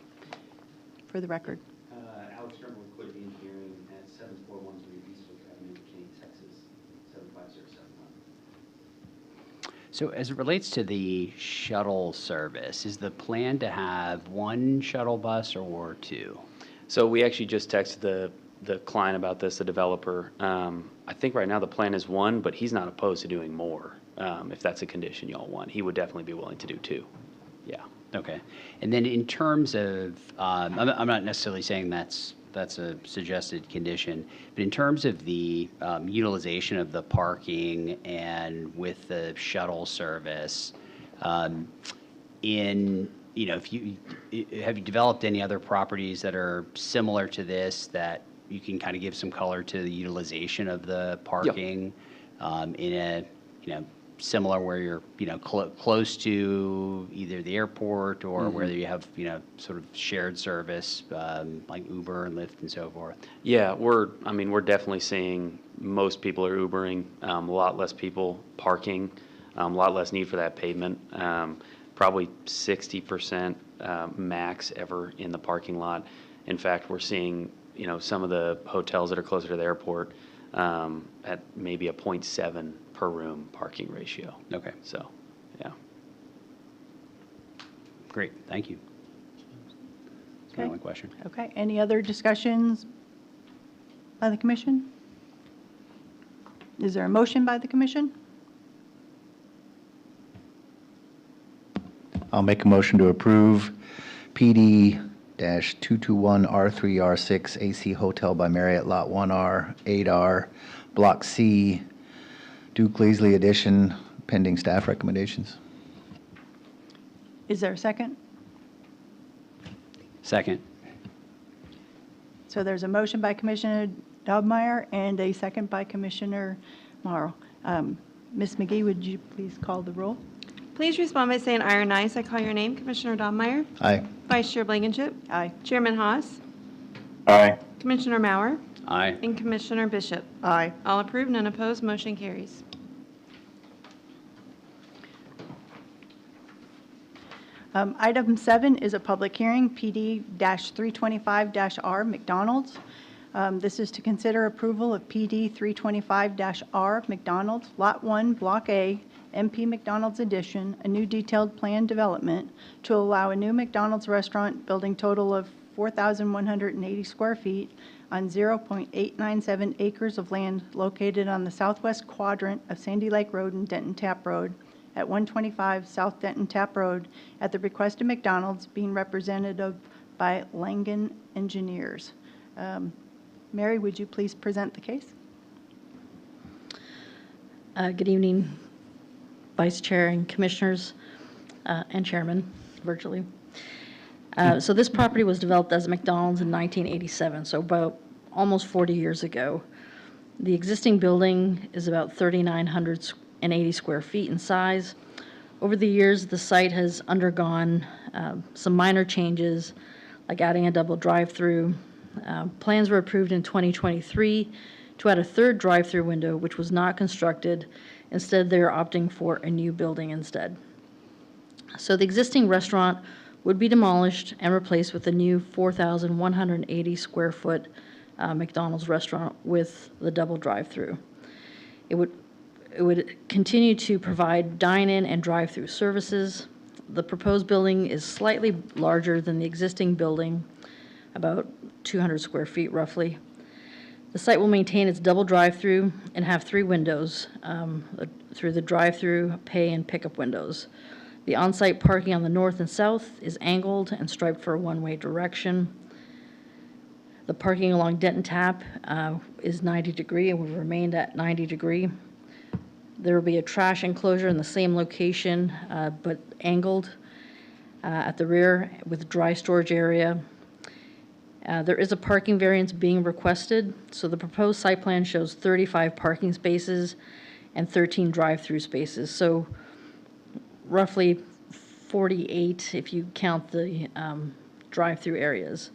record. Alex Trimble with Quiddy Engineering at 7413 Eastwood Avenue, McKinney, Texas, 75071. So as it relates to the shuttle service, is the plan to have 1 shuttle bus or 2? So we actually just texted the client about this, the developer. I think right now the plan is 1, but he's not opposed to doing more. If that's a condition y'all want, he would definitely be willing to do 2. Yeah. Okay. And then in terms of, I'm not necessarily saying that's a suggested condition, but in terms of the utilization of the parking and with the shuttle service, have you developed any other properties that are similar to this that you can kind of give some color to the utilization of the parking in a, similar where you're, close to either the airport or whether you have, sort of shared service, like Uber and Lyft and so forth? Yeah, we're definitely seeing most people are Ubering, a lot less people parking, a lot less need for that pavement. Probably 60% max ever in the parking lot. In fact, we're seeing, some of the hotels that are closer to the airport at maybe a 0.7 per room parking ratio. Okay. So, yeah. Great, thank you. That's my Okay. only question. Okay. Any other discussions by the commission? Is there a motion by the commission? I'll make a motion to approve PD-221R3R6 AC Hotel by Marriott Lot 1R, 8R, Block C, Duke Leasley Edition, pending staff recommendations. Is there a second? Second. So there's a motion by Commissioner Dobmeyer and a second by Commissioner Morrow. Ms. McGee, would you please call the roll? Please respond by saying aye or nay as I call your name. Commissioner Donmeyer? Aye. Vice Chair Blankenship? Aye. Chairman Haas? Aye. Commissioner Mauer? Aye. And Commissioner Bishop? Aye. All approved, none opposed, motion carries. Item 7 is a public hearing, PD-325-R McDonald's. This is to consider approval of PD 325-R McDonald's, Lot 1, Block A, MP McDonald's Addition, a new detailed plan development to allow a new McDonald's restaurant building total of 4,180 square feet on 0.897 acres of land located on the southwest quadrant of Sandy Lake Road and Denton Tap Road at 125 South Denton Tap Road at the request of McDonald's, being represented by Langen Engineers. Mary, would you please present the case? Good evening, Vice Chair and Commissioners and Chairman, virtually. So this property was developed as a McDonald's in 1987, so about almost 40 years ago. The existing building is about 3,980 square feet in size. Over the years, the site has undergone some minor changes, like adding a double drive-through. Plans were approved in 2023 to add a third drive-through window, which was not constructed. Instead, they're opting for a new building instead. So the existing restaurant would be demolished and replaced with a new 4,180 square foot McDonald's restaurant with the double drive-through. It would continue to provide dine-in and drive-through services. The proposed building is slightly larger than the existing building, about 200 square feet roughly. The site will maintain its double drive-through and have 3 windows through the drive-through, pay, and pickup windows. The on-site parking on the north and south is angled and striped for a one-way direction. The parking along Denton Tap is 90 degree and will remain at 90 degree. There will be a trash enclosure in the same location, but angled at the rear with dry storage area. There is a parking variance being requested, so the proposed site plan shows 35 parking spaces and 13 drive-through spaces, so roughly 48 if you count the drive-through areas.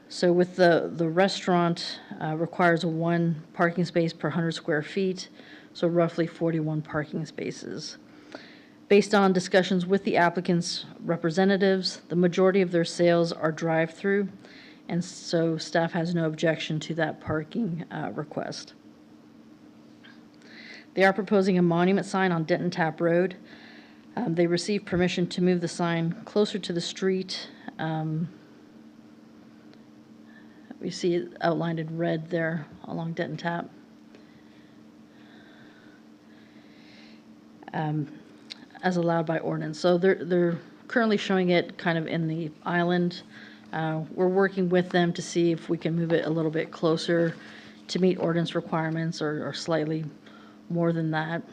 So with the restaurant requires 1 parking space per 100 square feet, so roughly 41 parking spaces. Based on discussions with the applicant's representatives, the majority of their sales are drive-through, and so staff has no objection to that parking request. They are proposing a monument sign on Denton Tap Road. They received permission to move the sign closer to the street. We see it outlined in red there along Denton Tap. As allowed by ordinance. So they're currently showing it kind of in the island. We're working with them to see if we can move it a little bit closer to meet ordinance requirements or slightly more than that.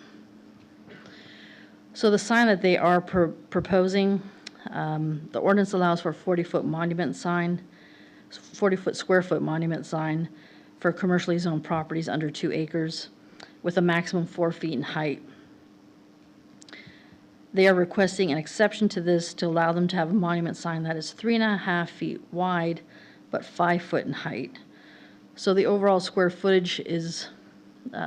So the sign that they are proposing, the ordinance allows for a 40-foot monument sign, 40-foot square foot monument sign for commercially zoned properties under 2 acres with a maximum 4 feet in height. They are requesting an exception to this to allow them to have a monument sign that is 3.5 feet wide, but 5 foot in height. So the overall square footage is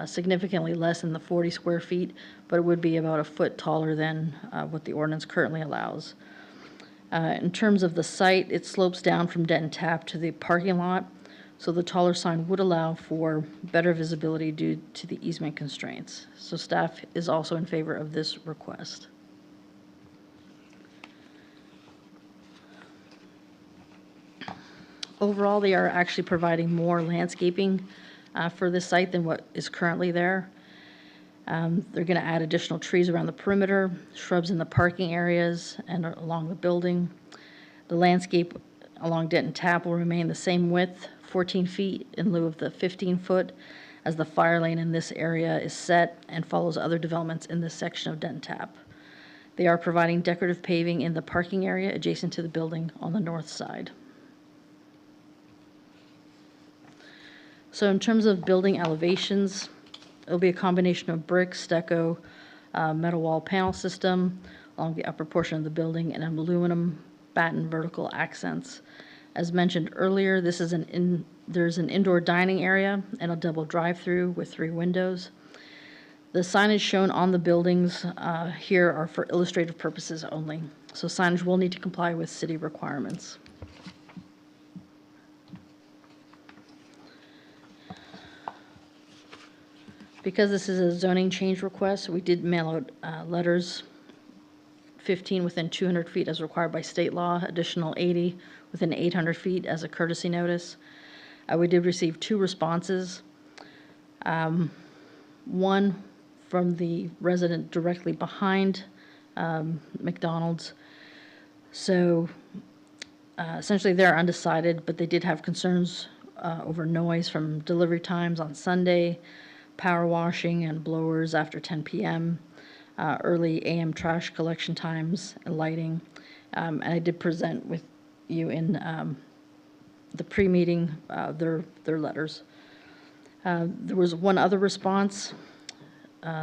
significantly less than the 40 square feet, but it would be about a foot taller than what the ordinance currently allows. In terms of the site, it slopes down from Denton Tap to the parking lot, so the taller sign would allow for better visibility due to the easement constraints. So staff is also in favor of this request. Overall, they are actually providing more landscaping for this site than what is currently there. They're going to add additional trees around the perimeter, shrubs in the parking areas and along the building. The landscape along Denton Tap will remain the same width, 14 feet in lieu of the 15 foot, as the fire lane in this area is set and follows other developments in this section of Denton Tap. They are providing decorative paving in the parking area adjacent to the building on the north side. So in terms of building elevations, it'll be a combination of brick, stucco, metal wall panel system along the upper portion of the building, and aluminum batten vertical accents. As mentioned earlier, there's an indoor dining area and a double drive-through with 3 windows. The signage shown on the buildings here are for illustrative purposes only, so signage will need to comply with city requirements. Because this is a zoning change request, we did mail out letters, 15 within 200 feet as required by state law, additional 80 within 800 feet as a courtesy notice. We did receive 2 responses. One from the resident directly behind McDonald's. So essentially they're undecided, but they did have concerns over noise from delivery times on Sunday, power washing and blowers after 10 p.m., early AM trash collection times, and lighting. And I did present with you in the pre-meeting their letters. There was one other response,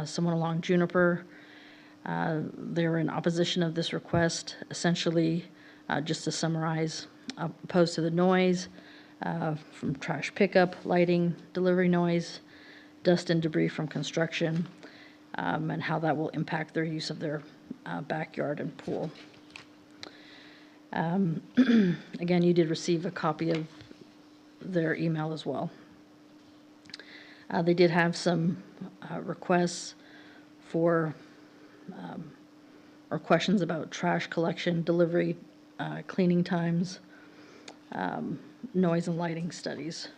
someone along Juniper. They were in opposition of this request, essentially, just to summarize, opposed to the noise from trash pickup, lighting, delivery noise, dust and debris from construction, and how that will impact their use of their backyard and pool. Again, you did receive a copy of their email as well. They did have some requests for or questions about trash collection, delivery, cleaning times, noise and lighting studies.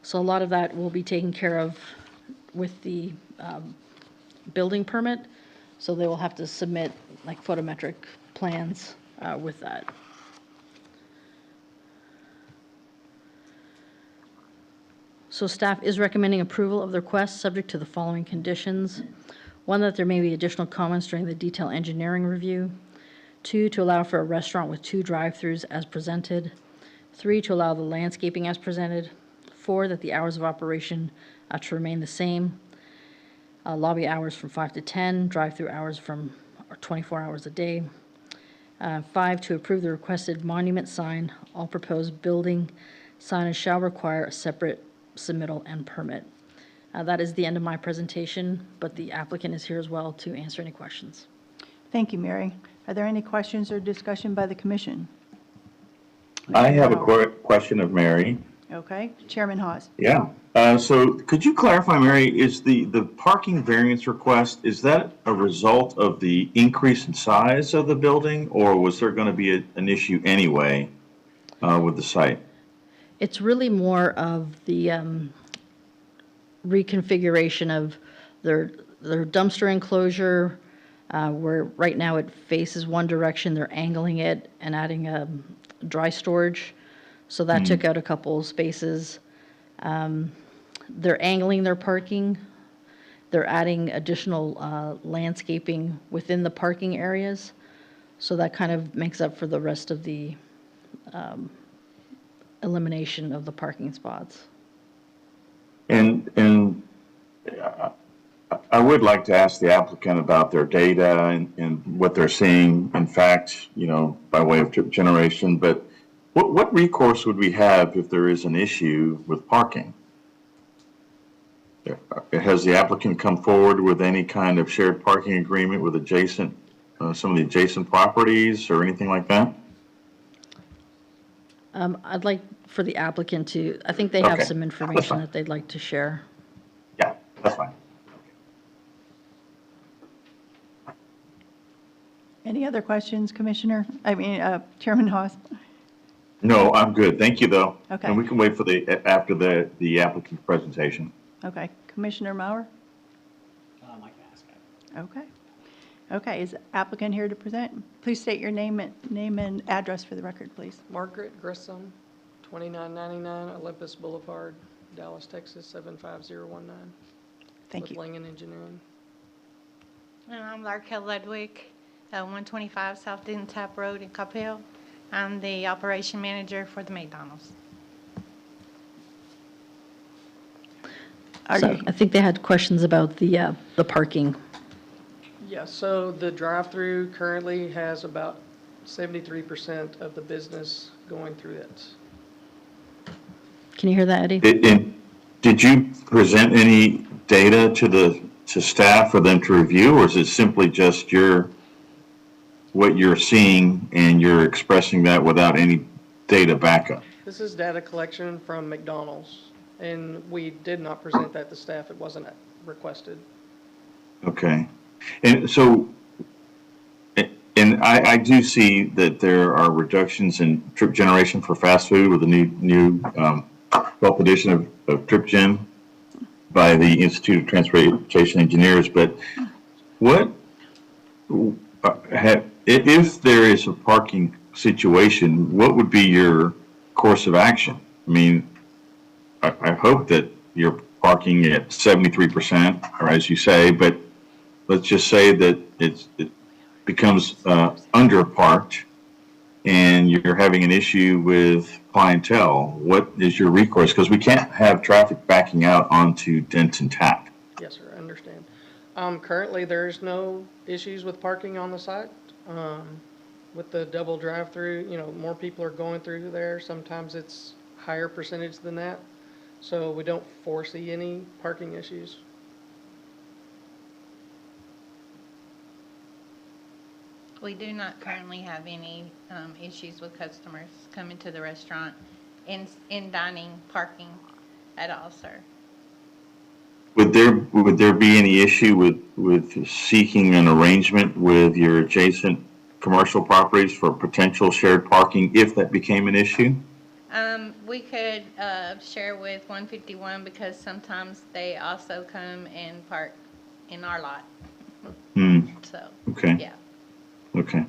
So a lot of that will be taken care of with the building permit. So they will have to submit like photometric plans with that. So staff is recommending approval of the request subject to the following conditions. 1, that there may be additional comments during the detail engineering review. 2, to allow for a restaurant with 2 drive-throughs as presented. 3, to allow the landscaping as presented. 4, that the hours of operation to remain the same. Lobby hours from 5 to 10, drive-through hours from 24 hours a day. 5, to approve the requested monument sign. All proposed building signage shall require a separate submittal and permit. That is the end of my presentation, but the applicant is here as well to answer any questions. Thank you, Mary. Are there any questions or discussion by the commission? I have a question of Mary. Okay, Chairman Hawes. Yeah. So could you clarify, Mary, is the parking variance request, is that a result of the increase in size of the building, or was there going to be an issue anyway with the site? It's really more of the reconfiguration of their dumpster enclosure, where right now it faces one direction. They're angling it and adding dry storage. So that took out a couple of spaces. They're angling their parking. They're adding additional landscaping within the parking areas. So that kind of makes up for the rest of the elimination of the parking spots. And I would like to ask the applicant about their data and what they're seeing, in fact, by way of generation, but what recourse would we have if there is an issue with parking? Has the applicant come forward with any kind of shared parking agreement with some of the adjacent properties or anything like that? I'd like for the applicant to, I think they have Okay. some information that they'd like to share. Yeah, that's fine. Any other questions, Chairman Hawes? No, I'm good. Thank you, though. Okay. And we can wait for after the applicant's presentation. Okay, Commissioner Maurer? I can ask that. Okay. Okay, is the applicant here to present? Please state your name and address for the record, please. Margaret Grissom, 2999 Olympus Boulevard, Dallas, Texas, 75019. Thank With you. Langen Engineering. And I'm Larkel Ludwig, 125 South Denton Tap Road in Coppell. I'm the operation manager for the McDonald's. Are So you- I think they had questions about the parking. Yeah, so the drive-through currently has about 73% of the business going through it. Can you hear that, Eddie? Did you present any data to staff for them to review, or is it simply just what you're seeing and you're expressing that without any data backup? This is data collection from McDonald's, and we did not present that to staff. It wasn't requested. Okay. And so, and I do see that there are reductions in trip generation for fast food with the new 12th edition of Trip Gen by the Institute of Transportation Engineers. But what if there is a parking situation, what would be your course of action? I mean, I hope that you're parking at 73%, or as you say, but let's just say that it becomes underparked and you're having an issue with clientele. What is your recourse? Because we can't have traffic backing out onto Denton Tap. Yes, sir, I understand. Currently, there's no issues with parking on the site. With the double drive-through, more people are going through there. Sometimes it's higher percentage than that. So we don't foresee any parking issues. We do not currently have any issues with customers coming to the restaurant in dining, parking at all, sir. Would there be any issue with seeking an arrangement with your adjacent commercial properties for potential shared parking if that became an issue? We could share with 151 because sometimes they also come and park in our lot. So, Okay. yeah. Okay.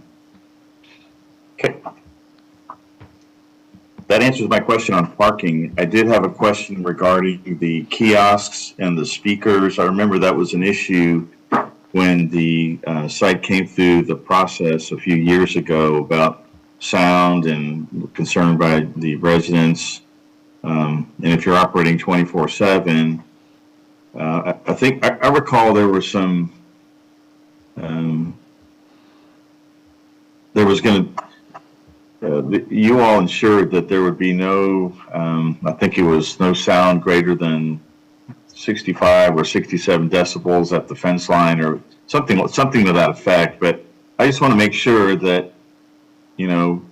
That answers my question on parking. I did have a question regarding the kiosks and the speakers. I remember that was an issue when the site came through the process a few years ago about sound and concern by the residents. And if you're operating 24/7, I think I recall there were some. There was going to, you all ensured that there would be no, I think it was no sound greater than 65 or 67 decibels at the fence line or something to that effect. But I just want to make sure that, and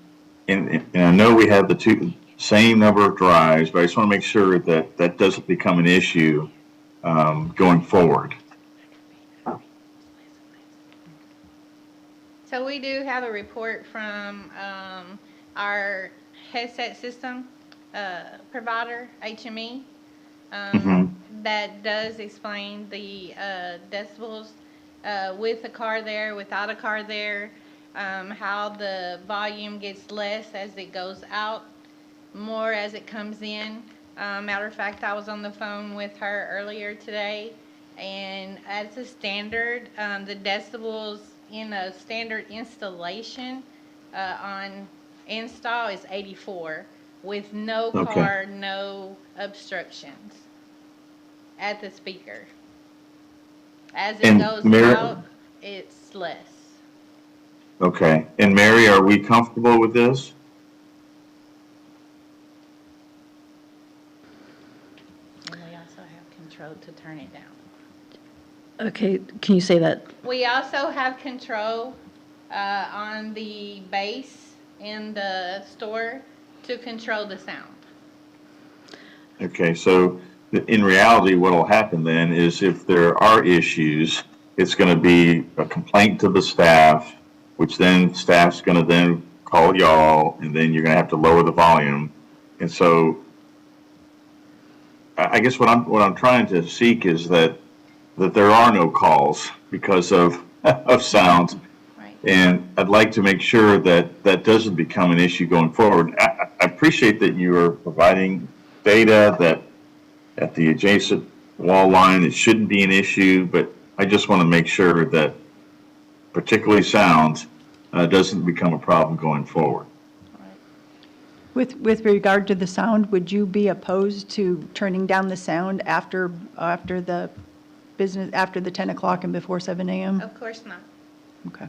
I know we have the same number of drives, but I just want to make sure that that doesn't become an issue going forward. So we do have a report from our headset system provider, HME, that does explain the decibels with a car there, without a car there, how the volume gets less as it goes out, more as it comes in. Matter of fact, I was on the phone with her earlier today, and as a standard, the decibels in a standard installation on install is 84 with no car, no obstructions at the speaker. As it goes out, it's less. Okay. And Mary, are we comfortable with this? And we also have control to turn it down. Okay, can you say that? We also have control on the base in the store to control the sound. Okay, so in reality, what will happen then is if there are issues, it's going to be a complaint to the staff, which then staff's going to then call y'all, and then you're going to have to lower the volume. And so I guess what I'm trying to seek is that there are no calls because of sound. Right. And I'd like to make sure that that doesn't become an issue going forward. I appreciate that you are providing data that at the adjacent wall line, it shouldn't be an issue, but I just want to make sure that particularly sound doesn't become a problem going forward. With regard to the sound, would you be opposed to turning down the sound after the business after the 10 o'clock and before 7 a.m.? Of course not. Okay.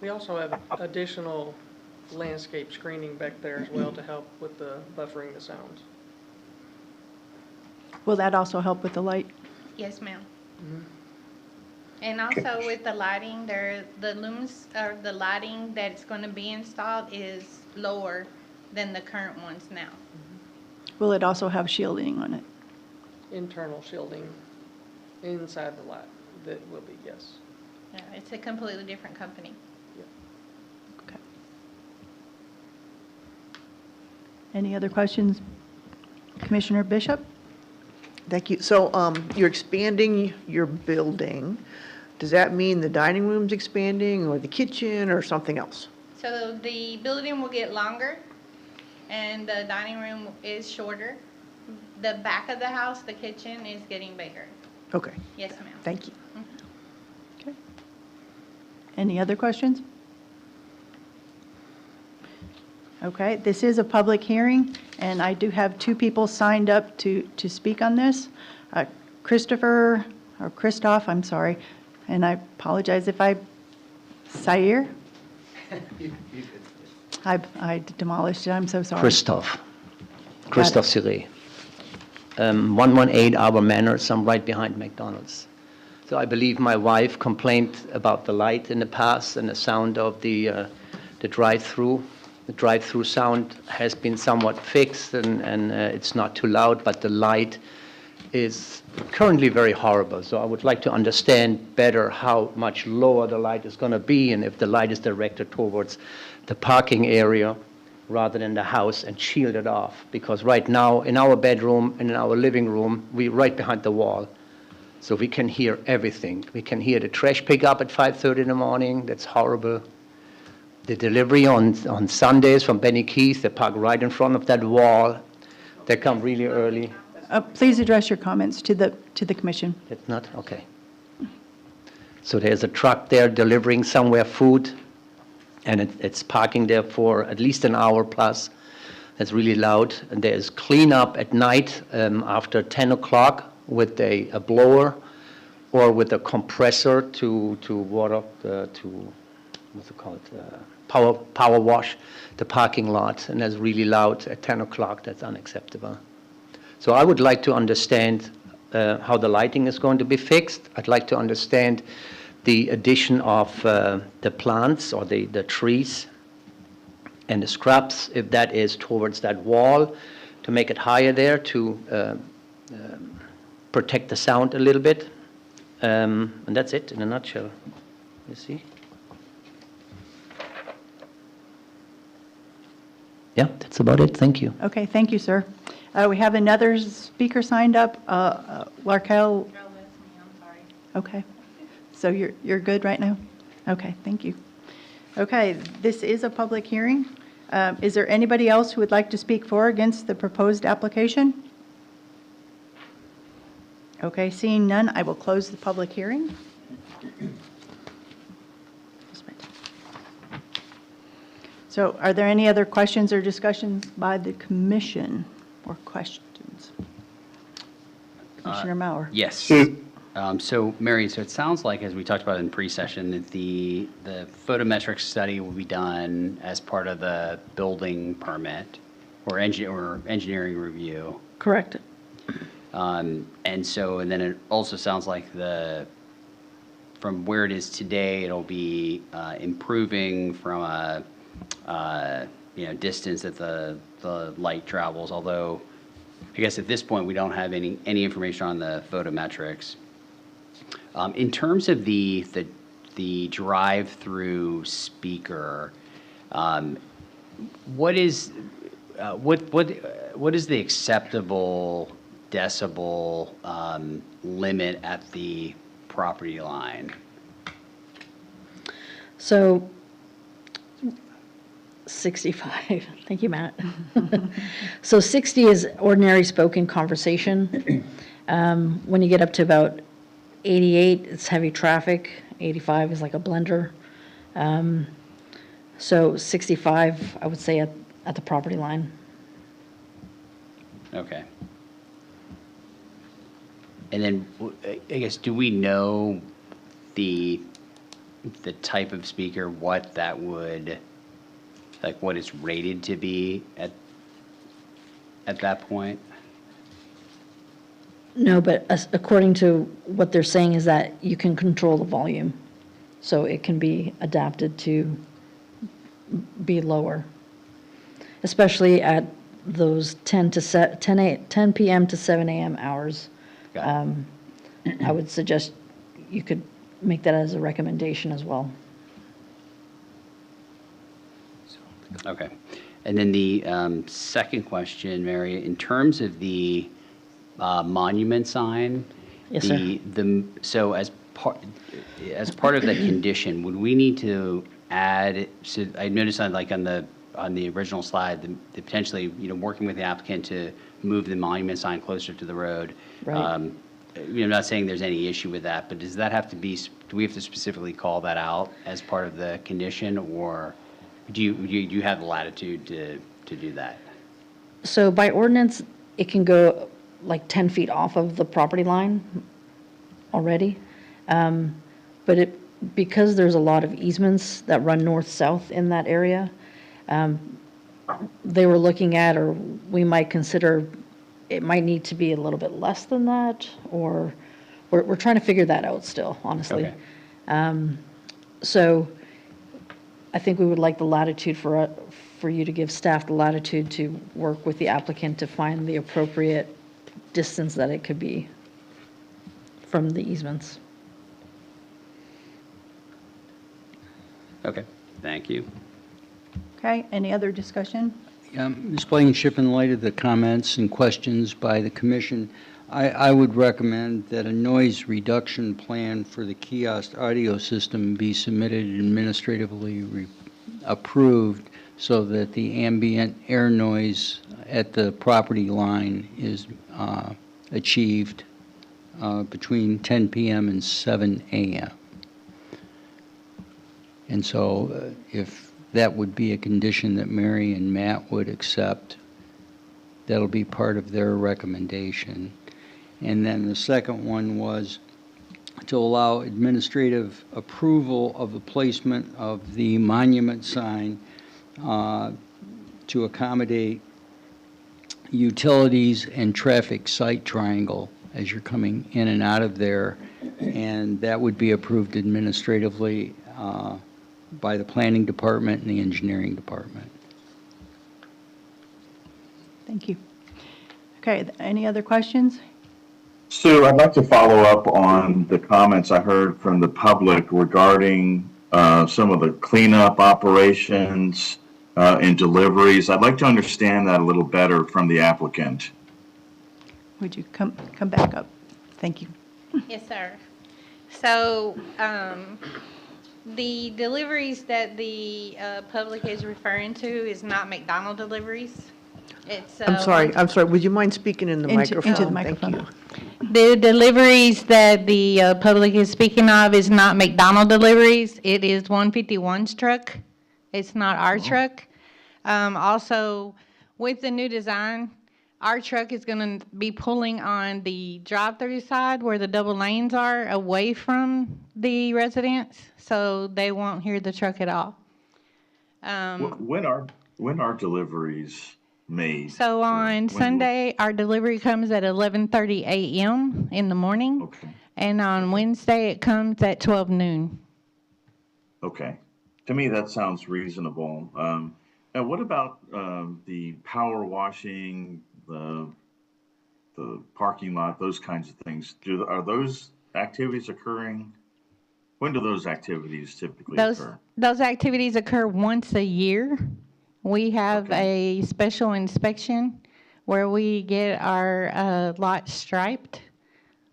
We also have additional landscape screening back there as well to help with the buffering the sounds. Will that also help with the light? Yes, ma'am. And also with the lighting, the lumens, or the lighting that's gonna be installed is lower than the current ones now. Will it also have shielding on it? Internal shielding inside the lot, that will be, yes. Yeah, it's a completely different company. Okay. Any other questions? Commissioner Bishop? Thank you. So, you're expanding your building. Does that mean the dining room's expanding, or the kitchen, or something else? So the building will get longer and the dining room is shorter. The back of the house, the kitchen is getting bigger. Okay, Yes, ma'am. thank you. Okay. Any other questions? Okay, this is a public hearing, and I do have two people signed up to speak on this. Christoph, I'm sorry, and I apologize if I, Sayer? I demolished it, I'm so sorry. Christoph Siré. 118 Arbor Manor, some right behind McDonald's. So I believe my wife complained about the light in the past and the sound of the drive-through. The drive-through sound has been somewhat fixed and it's not too loud, but the light is currently very horrible. So I would like to understand better how much lower the light is going to be, and if the light is directed towards the parking area rather than the house and shielded off. Because right now in our bedroom and in our living room, we're right behind the wall. So we can hear everything. We can hear the trash pickup at 5:30 in the morning. That's horrible. The delivery on Sundays from Benny Keith, they park right in front of that wall. They come really early. Please address your comments to the commission. That's not, okay. So there's a truck there delivering somewhere food, and it's parking there for at least an hour plus. That's really loud. And there's cleanup at night after 10 o'clock with a blower or with a compressor to water, what's it called, power wash the parking lot, and that's really loud at 10 o'clock. That's unacceptable. So I would like to understand how the lighting is going to be fixed. I'd like to understand the addition of the plants or the trees and the scrubs, if that is towards that wall, to make it higher there to protect the sound a little bit. And that's it in a nutshell. You see? Yeah, that's about it. Thank you. Okay, thank you, sir. We have another speaker signed up, Larkel. I'm sorry. Okay, so you're good right now? Okay, thank you. Okay, this is a public hearing. Is there anybody else who would like to speak for or against the proposed application? Okay, seeing none, I will close the public hearing. So are there any other questions or discussions by the commission or questions? Commissioner Mauer? Yes. So, Mary, so it sounds like, as we talked about in pre-session, that the photometric study will be done as part of the building permit or engineering review. Correct. And then it also sounds like from where it is today, it'll be improving from a distance that the light travels, although I guess at this point we don't have any information on the photometrics. In terms of the drive-through speaker, what is the acceptable decibel limit at the property line? So 65. Thank you, Matt. So 60 is ordinary spoken conversation. When you get up to about 88, it's heavy traffic. 85 is like a blender. So 65, I would say at the property line. Okay. And then, I guess, do we know the type of speaker, what that would, like, what it's rated to be at that point? No, but according to what they're saying is that you can control the volume, so it can be adapted to be lower, especially at those 10 p.m. to 7 a.m. hours. Got it. I would suggest you could make that as a recommendation as well. Okay. And then the second question, Mary, in terms of the monument sign. Yes, sir. So as part of the condition, would we need to add, so I noticed on the original slide, the potentially, working with the applicant to move the monument sign closer to the road. Right. I'm not saying there's any issue with that, but does that have to be, do we have to specifically call that out as part of the condition, or do you have the latitude to do that? So by ordinance, it can go like 10 feet off of the property line already. But because there's a lot of easements that run north-south in that area, they were looking at, or we might consider, it might need to be a little bit less than that, or we're trying to figure that out still, honestly. Okay. So I think we would like the latitude for you to give staff the latitude to work with the applicant to find the appropriate distance that it could be from the easements. Okay, thank you. Okay, any other discussion? Ms. Blankenship, in light of the comments and questions by the commission, I would recommend that a noise reduction plan for the kiosk audio system be submitted and administratively approved so that the ambient air noise at the property line is achieved between 10 p.m. and 7 a.m. And so if that would be a condition that Mary and Matt would accept, that'll be part of their recommendation. And then the second one was to allow administrative approval of the placement of the monument sign to accommodate utilities and traffic sight triangle as you're coming in and out of there. And that would be approved administratively by the planning department and the engineering department. Thank you. Okay, any other questions? Sue, I'd like to follow up on the comments I heard from the public regarding some of the cleanup operations and deliveries. I'd like to understand that a little better from the applicant. Would you come back up? Thank you. Yes, sir. So, the deliveries that the public is referring to is not McDonald deliveries. It's, I'm sorry, would you mind speaking in the microphone? Into the microphone. Thank you. The deliveries that the public is speaking of is not McDonald deliveries. It is 151's truck. It's not our truck. Also, with the new design, our truck is going to be pulling on the drive-through side where the double lanes are, away from the residents, so they won't hear the truck at all. When are deliveries made? So on Sunday, our delivery comes at 11:30 a.m. in the morning. Okay. And on Wednesday, it comes at 12 noon. Okay. To me, that sounds reasonable. Now, what about the power washing, the parking lot, those kinds of things? Are those activities occurring? When do those activities typically occur? Those activities occur once a year. We have a special inspection where we get our lot striped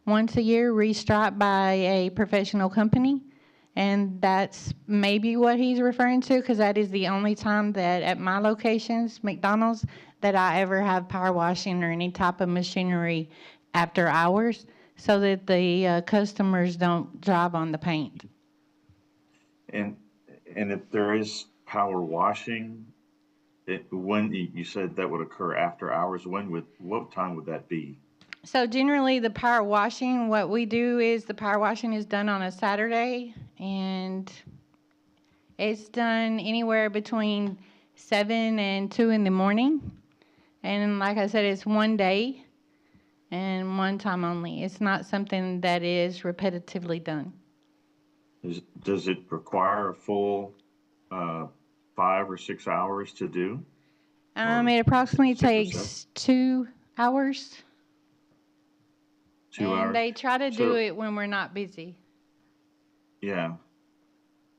once a year, restriped by a professional company. And that's maybe what he's referring to, because that is the only time that at my locations, McDonald's, that I ever have power washing or any type of machinery after hours, so that the customers don't drive on the paint. And if there is power washing, when you said that would occur after hours, what time would that be? So generally, the power washing, what we do is the power washing is done on a Saturday, and it's done anywhere between 7 and 2 in the morning. And like I said, it's one day and one time only. It's not something that is repetitively done. Does it require a full 5 or 6 hours to do? It approximately 6 or 7? takes 2 hours. 2 hours? And they try to do So- it when we're not busy. Yeah.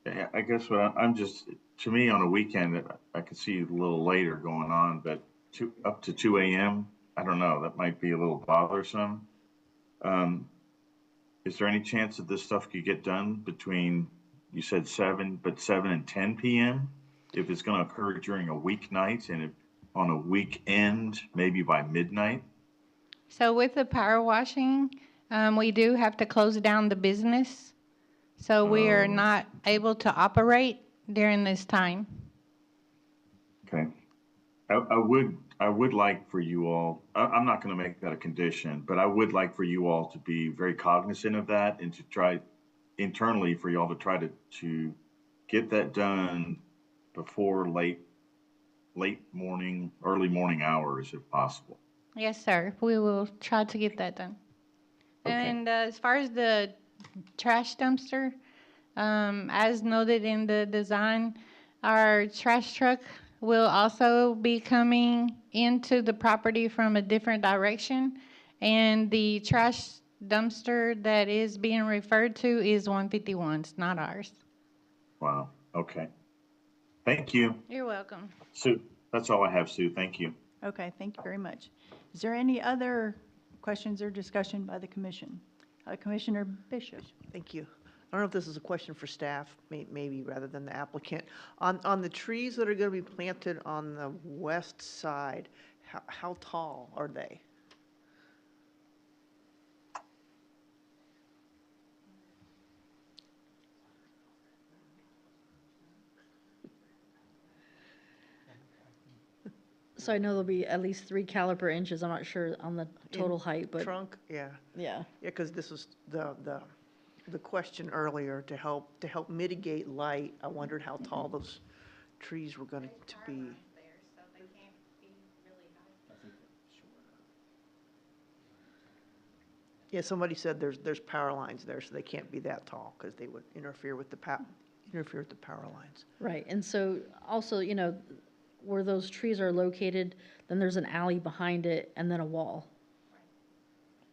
Yeah, I guess I'm just, to me, on a weekend, I could see a little later going on, but up to 2 a.m., I don't know, that might be a little bothersome. Is there any chance that this stuff could get done between, you said 7 and 10 p.m.? If it's going to occur during a weeknight and on a weekend, maybe by midnight? So with the power washing, we do have to close down the business. So we are not able to operate during this time. Okay. I would like for you all, I'm not going to make that a condition, but I would like for you all to be very cognizant of that and to try internally for y'all to try to get that done before late morning, early morning hours if possible. Yes, sir. We will try to get that done. Okay. And as far as the trash dumpster, as noted in the design, our trash truck will also be coming into the property from a different direction. And the trash dumpster that is being referred to is 151. It's not ours. Wow. Okay. Thank you. You're welcome. Sue, that's all I have, Sue. Thank you. Okay, thank you very much. Is there any other questions or discussion by the commission? Commissioner Bishop? Thank you. I don't know if this is a question for staff, maybe rather than the applicant. On the trees that are going to be planted on the west side, how tall are they? So I know there'll be at least 3 caliper inches. I'm not sure on the total height, but Trunk, yeah. yeah. Yeah, because this was the question earlier, to help mitigate light. I wondered how tall those trees were going to be. Yeah, somebody said there's power lines there, so they can't be that tall because they would interfere with the power lines. Right, and so also, where those trees are located, then there's an alley behind it and then a wall.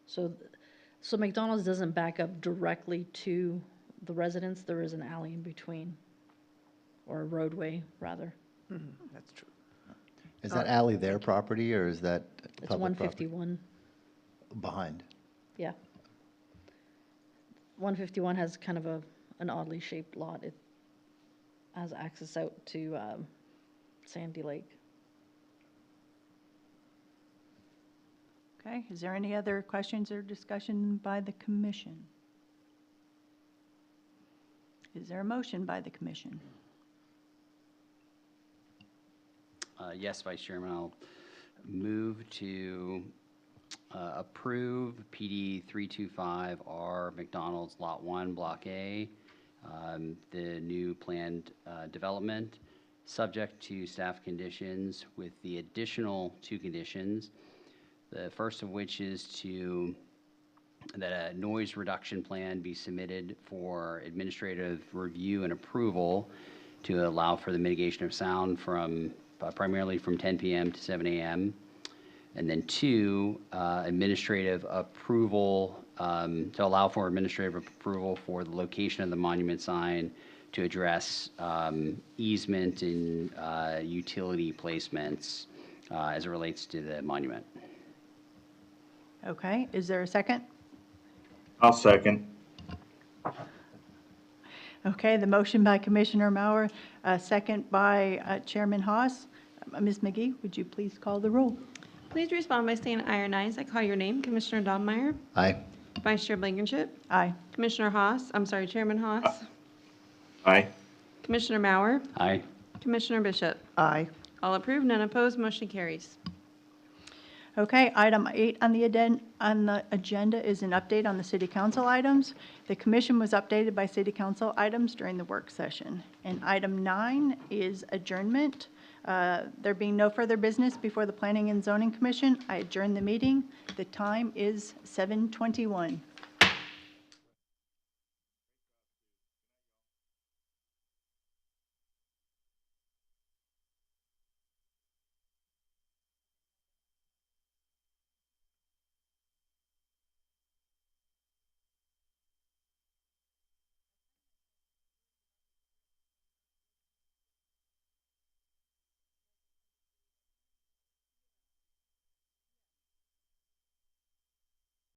So McDonald's doesn't back up directly to the residence, there is an alley in between, or a roadway, rather. That's true. Is that alley their property or is that It's public property? 151, Behind. yeah. 151 has kind of an oddly shaped lot. It has access out to Sandy Lake. Okay, is there any other questions or discussion by the commission? Is there a motion by the commission? Yes, Vice Chairman, I'll move to approve PD 325R McDonald's Lot 1, Block A, the new planned development, subject to staff conditions with the additional 2 conditions. The first of which is that a noise reduction plan be submitted for administrative review and approval to allow for the mitigation of sound from primarily from 10 p.m. to 7 a.m. And then 2, administrative approval, to allow for administrative approval for the location of the monument sign to address easement and utility placements as it relates to the monument. Okay, is there a second? I'll second. Okay, the motion by Commissioner Mauer, second by Chairman Haas. Ms. McGee, would you please call the roll? Please respond by saying aye or nay as I call your name. Commissioner Doddmeyer, Aye. Vice Chair Blankenship, Aye. Commissioner Haas, I'm sorry, Chairman Haas, Aye. Commissioner Mauer, Aye. Commissioner Bishop. Aye. All approved, none opposed, motion carries. Okay, item 8 on the agenda is an update on the city council items. The commission was updated by city council items during the work session. And item 9 is adjournment. There being no further business before the Planning and Zoning Commission, I adjourn the meeting. The time is 7:21.